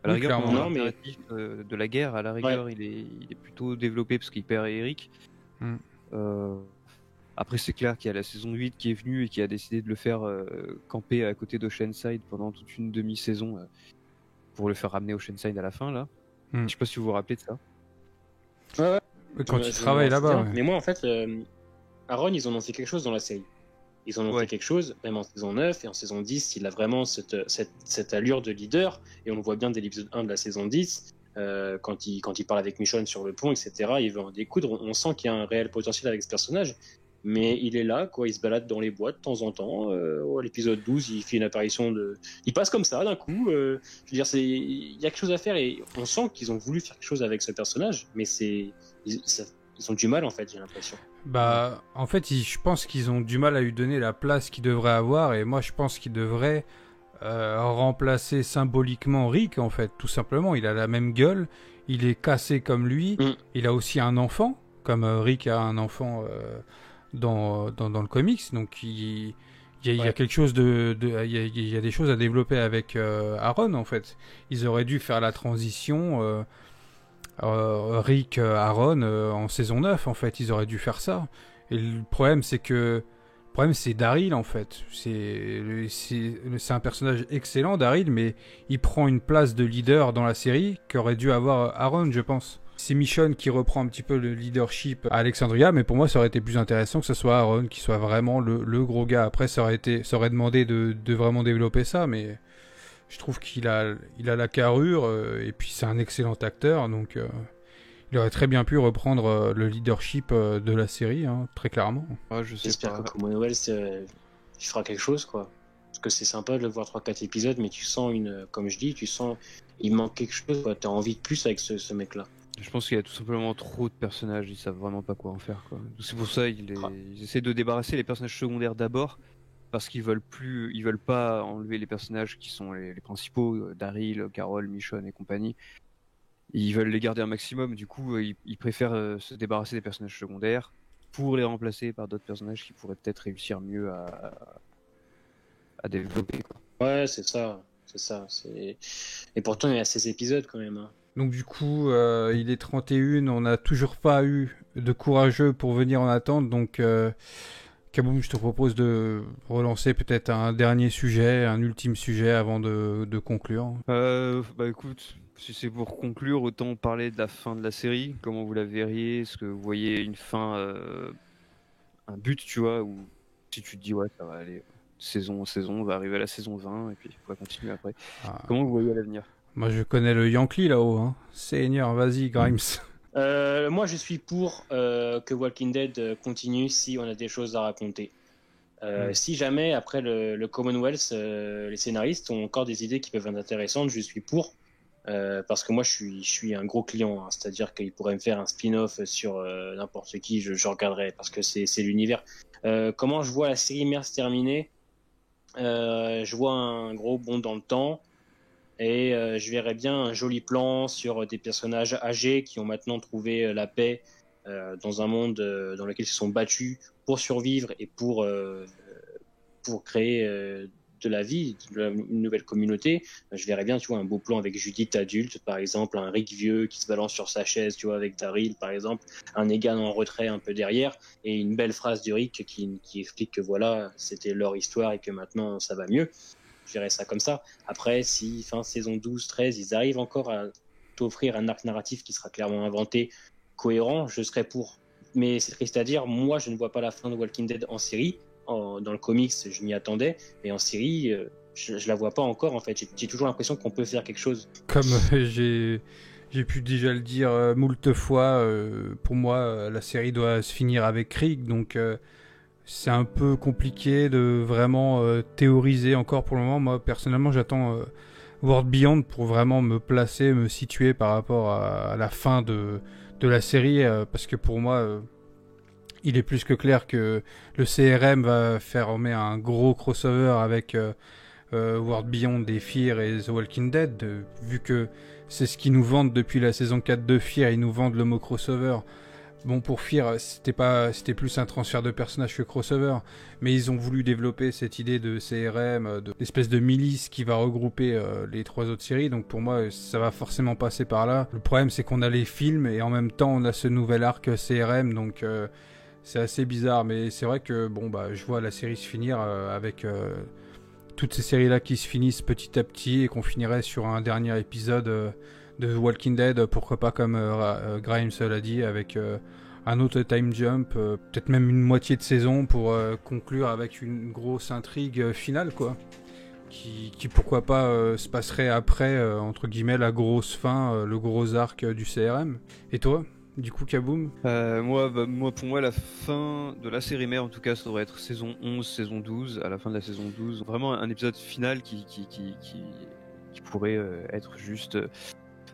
À la rigueur, pendant le narratif de la guerre, à la rigueur, il est plutôt développé parce qu'il perd Eric. Après, c'est clair qu'il y a la saison 8 qui est venue et qui a décidé de le faire camper à côté d'Oceanside pendant toute une demi-saison pour le faire ramener Oceanside à la fin, là. Je sais pas si vous vous rappelez de ça. Ouais. Quand il travaille là-bas. Ouais. Mais moi, en fait, Aaron, ils en ont fait quelque chose dans la série. Ils en ont fait quelque chose, même en saison 9 et en saison 10, il a vraiment cette allure de leader, et on le voit bien dès l'épisode 1 de la saison 10. Quand il parle avec Michonne sur le pont, etc., il veut en découdre. On sent qu'il y a un réel potentiel avec ce personnage. Mais il est là, quoi. Il se balade dans les bois de temps en temps. À l'épisode 12, il fait une apparition il passe comme ça, d'un coup. Je veux dire, il y a quelque chose à faire et on sent qu'ils ont voulu faire quelque chose avec ce personnage, mais ils ont du mal, en fait, j'ai l'impression. Bah, en fait, je pense qu'ils ont du mal à lui donner la place qu'il devrait avoir, et moi, je pense qu'il devrait remplacer symboliquement Rick, en fait, tout simplement. Il a la même gueule, il est cassé comme lui, il a aussi un enfant, comme Rick a un enfant... dans le comics, donc il y a quelque chose il y a des choses à développer avec Aaron, en fait. Ils auraient dû faire la transition Rick Aaron en saison 9, en fait. Ils auraient dû faire ça. Et le problème c'est Daryl, en fait. C'est un personnage excellent, Daryl, mais il prend une place de leader dans la série qu'aurait dû avoir Aaron, je pense. C'est Michonne qui reprend un petit peu le leadership à Alexandria, mais pour moi ça aurait été plus intéressant que ce soit Aaron qui soit vraiment le gros gars. Après ça aurait demandé de vraiment développer ça, mais je trouve qu'il a la carrure, et puis c'est un excellent acteur, donc il aurait très bien pu reprendre le leadership de la série, très clairement. J'espère que Como Noël il fera quelque chose, quoi. Parce que c'est sympa de le voir 3-4 épisodes, mais tu sens comme je dis, il manque quelque chose, quoi. T'as envie de plus avec ce mec-là. Je pense qu'il y a tout simplement trop de personnages, ils savent vraiment pas quoi en faire, quoi. C'est pour ça ils essaient de débarrasser les personnages secondaires d'abord, parce qu'ils veulent pas enlever les personnages qui sont les principaux, Daryl, Carol, Michonne et compagnie. Ils veulent les garder un maximum, du coup ils préfèrent se débarrasser des personnages secondaires pour les remplacer par d'autres personnages qui pourraient peut-être réussir mieux à développer, quoi. Ouais, c'est ça. Et pourtant il y a 16 épisodes quand même. Donc du coup, il est 31, on n'a toujours pas eu de courageux pour venir en attente, donc Kaboom, je te propose de relancer peut-être un dernier sujet, un ultime sujet avant de conclure. Bah écoute, si c'est pour conclure, autant parler de la fin de la série, comment vous la verriez, est-ce que vous voyez une fin, un but, tu vois, ou si tu te dis ouais, ça va aller saison en saison, on va arriver à la saison 20 et puis on va continuer après. Comment vous voyez à l'avenir? Moi, je connais le Yankee là-haut. Seigneur, vas-y, Grimes. Moi, je suis pour que Walking Dead continue si on a des choses à raconter. Si jamais, après le Commonwealth, les scénaristes ont encore des idées qui peuvent être intéressantes, je suis pour. Parce que moi, je suis un gros client. Hein, c'est-à-dire qu'ils pourraient me faire un spin-off sur n'importe qui, je regarderais, parce que c'est l'univers. Comment je vois la série mère se terminer, je vois un gros bond dans le temps. Et je verrais bien un joli plan sur des personnages âgés qui ont maintenant trouvé la paix dans un monde dans lequel ils se sont battus pour survivre et pour créer de la vie, une nouvelle communauté. Je verrais bien, tu vois, un beau plan avec Judith adulte, par exemple, un Rick vieux qui se balance sur sa chaise, tu vois, avec Daryl, par exemple, un Negan en retrait un peu derrière, et une belle phrase de Rick qui explique que voilà, c'était leur histoire et que maintenant ça va mieux. Je verrais ça comme ça. Après, si fin saison 12-13, ils arrivent encore à t'offrir un arc narratif qui sera clairement inventé, cohérent, je serais pour. Mais c'est triste à dire, moi je ne vois pas la fin de Walking Dead en série. Dans le comics, je m'y attendais, mais en série, je la vois pas encore en fait. J'ai toujours l'impression qu'on peut faire quelque chose. Comme j'ai pu déjà le dire moult fois, pour moi, la série doit se finir avec Rick, donc c'est un peu compliqué de vraiment théoriser encore pour le moment. Moi, personnellement, j'attends World Beyond pour vraiment me placer, me situer par rapport à la fin de la série, parce que pour moi... il est plus que clair que le CRM va former un gros crossover avec World Beyond et Fear et The Walking Dead, vu que c'est ce qu'ils nous vendent depuis la saison 4 de Fear, ils nous vendent le mot crossover. Bon, pour Fear, c'était plus un transfert de personnages que crossover, mais ils ont voulu développer cette idée de CRM, d'espèce de milice qui va regrouper les 3 autres séries, donc pour moi, ça va forcément passer par là. Le problème, c'est qu'on a les films, et en même temps, on a ce nouvel arc CRM, donc... c'est assez bizarre, mais c'est vrai que bon, je vois la série se finir avec toutes ces séries-là qui se finissent petit à petit et qu'on finirait sur un dernier épisode de Walking Dead, pourquoi pas comme Grimes l'a dit, avec un autre time jump, peut-être même une moitié de saison pour conclure avec une grosse intrigue finale, quoi. Qui pourquoi pas se passerait après, entre guillemets, la grosse fin, le gros arc du CRM. Et toi ? Du coup, Kaboom ? Pour moi, la fin de la série mère, en tout cas, ça devrait être saison 11, saison 12, à la fin de la saison 12. Vraiment un épisode final qui pourrait être juste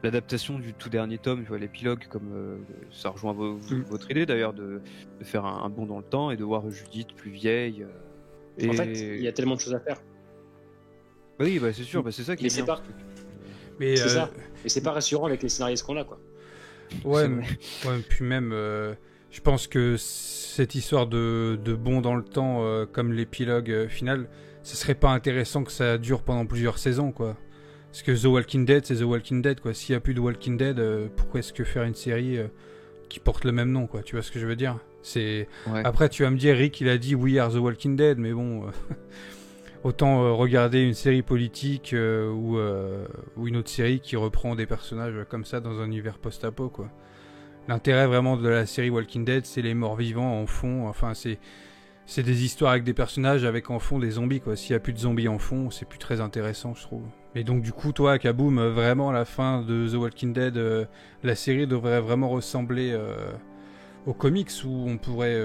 l'adaptation du tout dernier tome, tu vois, l'épilogue, comme ça rejoint votre idée d'ailleurs, de faire un bond dans le temps et de voir Judith plus vieille. En fait, il y a tellement de choses à faire. Oui, c'est sûr, c'est ça qui est bien. C'est ça. Et c'est pas rassurant avec les scénaristes qu'on a, quoi. Ouais, puis même, je pense que cette histoire de bond dans le temps, comme l'épilogue final, ce serait pas intéressant que ça dure pendant plusieurs saisons, quoi. Parce que The Walking Dead, c'est The Walking Dead, quoi. S'il y a plus de Walking Dead, pourquoi est-ce que faire une série qui porte le même nom, quoi. Tu vois ce que je veux dire ? Ouais. Après, tu vas me dire, Rick, il a dit We Are The Walking Dead, mais bon... autant regarder une série politique ou une autre série qui reprend des personnages comme ça dans un univers post-apo, quoi. L'intérêt vraiment de la série Walking Dead, c'est les morts vivants en fond. Enfin, c'est des histoires avec des personnages avec en fond des zombies, quoi. S'il y a plus de zombies en fond, c'est plus très intéressant, je trouve. Et donc du coup, toi, Kaboom, vraiment la fin de The Walking Dead, la série devrait vraiment ressembler aux comics, où on pourrait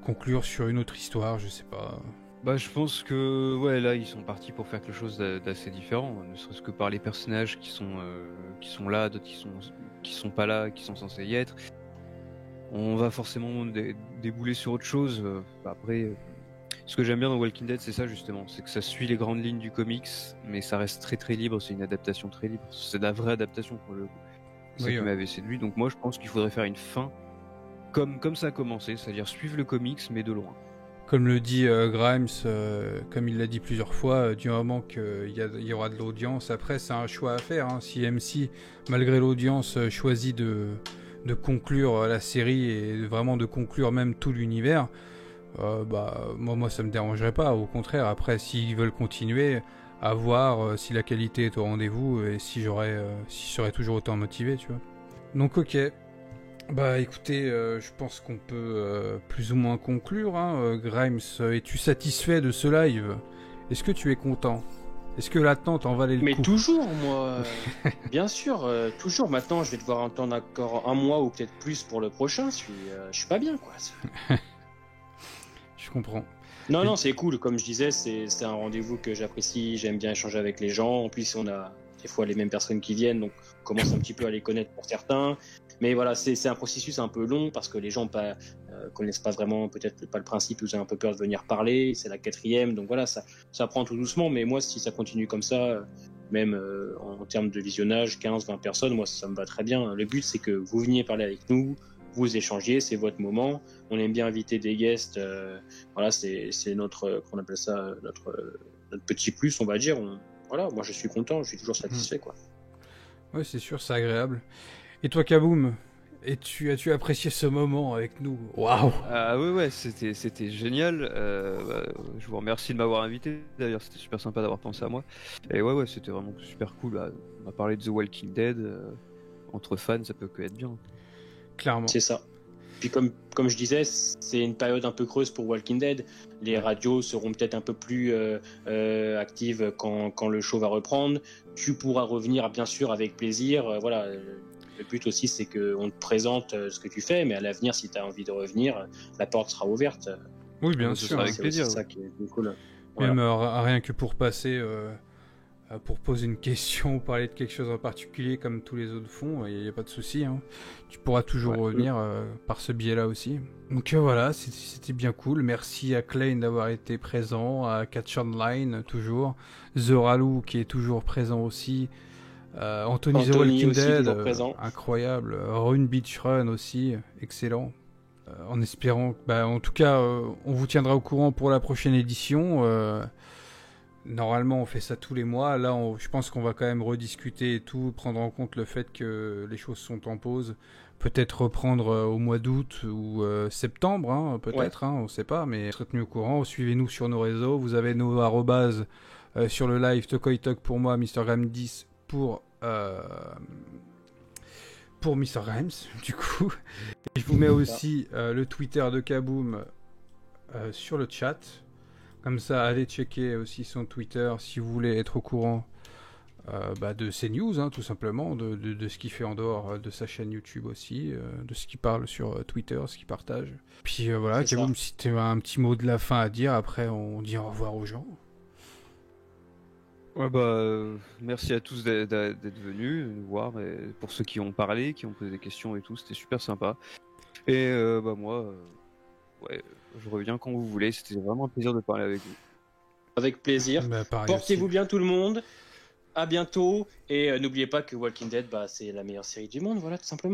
conclure sur une autre histoire, je sais pas... je pense que là ils sont partis pour faire quelque chose d'assez différent, ne serait-ce que par les personnages qui sont là, d'autres qui sont pas là, qui sont censés y être. On va forcément débouler sur autre chose. Après, ce que j'aime bien dans Walking Dead, c'est ça justement, c'est que ça suit les grandes lignes du comics, mais ça reste très très libre. C'est une adaptation très libre. C'est de la vraie adaptation pour le coup. C'est ça qui m'avait séduit. Donc moi je pense qu'il faudrait faire une fin comme ça a commencé, c'est-à-dire suivre le comics mais de loin. Comme le dit Grimes, comme il l'a dit plusieurs fois, du moment qu'il y aura de l'audience, après c'est un choix à faire. Hein. Si MC, malgré l'audience, choisit de conclure la série et vraiment de conclure même tout l'univers, moi ça me dérangerait pas. Au contraire, après s'ils veulent continuer, à voir si la qualité est au rendez-vous et si je serais toujours autant motivé, tu vois. Donc ok. Écoutez, je pense qu'on peut plus ou moins conclure, hein. Grimes, es-tu satisfait de ce live ? Est-ce que tu es content ? Est-ce que l'attente en valait le Mais coup? toujours, moi. Bien sûr, toujours. Maintenant, je vais devoir attendre encore un mois ou peut-être plus pour le prochain. Je suis pas bien, quoi. Je comprends. Non, c'est cool. Comme je disais, c'est un rendez-vous que j'apprécie. J'aime bien échanger avec les gens. En plus, on a des fois les mêmes personnes qui viennent, donc on commence un petit peu à les connaître pour certains. Mais voilà, c'est un processus un peu long parce que les gens connaissent pas vraiment, peut-être pas le principe, ils ont un peu peur de venir parler. C'est la 4e, donc voilà, ça prend tout doucement. Mais moi, si ça continue comme ça, même en termes de visionnage, 15-20 personnes, moi, ça me va très bien. Le but, c'est que vous veniez parler avec nous, vous échangiez, c'est votre moment. On aime bien inviter des guests. Voilà, c'est notre, qu'on appelle ça, notre petit plus, on va dire. Voilà, moi, je suis content, je suis toujours satisfait, quoi. Ouais, c'est sûr, c'est agréable. Et toi, Kaboom, as-tu apprécié ce moment avec nous? Waouh! Ah ouais, c'était génial. Je vous remercie de m'avoir invité. D'ailleurs, c'était super sympa d'avoir pensé à moi. Et ouais, c'était vraiment super cool. On a parlé de The Walking Dead. Entre fans, ça peut que être bien. Clairement. C'est ça. Puis comme je disais, c'est une période un peu creuse pour Walking Dead. Les radios seront peut-être un peu plus actives quand le show va reprendre. Tu pourras revenir, bien sûr, avec plaisir. Voilà. Le but aussi, c'est qu'on te présente ce que tu fais, mais à l'avenir, si tu as envie de revenir, la porte sera ouverte. Oui, bien sûr. Avec plaisir. C'est ça qui est cool. Même Voilà. rien que pour passer, pour poser une question ou parler de quelque chose en particulier, comme tous les autres font, il n'y a pas de souci. Hein. Tu pourras toujours revenir par ce biais-là aussi. Donc voilà, c'était bien cool. Merci à Klein d'avoir été présent, à Catch Online toujours, The Ralou qui est toujours présent aussi. Anthony The Walking Dead, incroyable. Rune Beach Run aussi, excellent. En espérant, en tout cas, on vous tiendra au courant pour la prochaine édition. Normalement, on fait ça tous les mois. Là, je pense qu'on va quand même rediscuter et tout, prendre en compte le fait que les choses sont en pause. Peut-être reprendre au mois d'août ou septembre, hein, peut-être, on ne sait pas, mais serez tenu au courant. Suivez-nous sur nos réseaux. Vous avez nos arrobases sur le live, Tokoitok pour moi, MrGram10 pour Mr. Grimes, du coup. Et je vous mets aussi le Twitter de Kaboom sur le chat. Comme ça, allez checker aussi son Twitter si vous voulez être au courant de ses news, hein, tout simplement, de ce qu'il fait en dehors de sa chaîne YouTube aussi, de ce qu'il parle sur Twitter, ce qu'il partage. Puis voilà, Kaboom, si tu as un petit mot de la fin à dire, après on dit au revoir aux gens. Ouais, merci à tous d'être venus nous voir, et pour ceux qui ont parlé, qui ont posé des questions et tout, c'était super sympa. Et moi, je reviens quand vous voulez, c'était vraiment un plaisir de parler avec vous. Avec plaisir. Portez-vous bien tout le monde, à bientôt, et n'oubliez pas que Walking Dead, c'est la meilleure série du monde, voilà, tout simplement.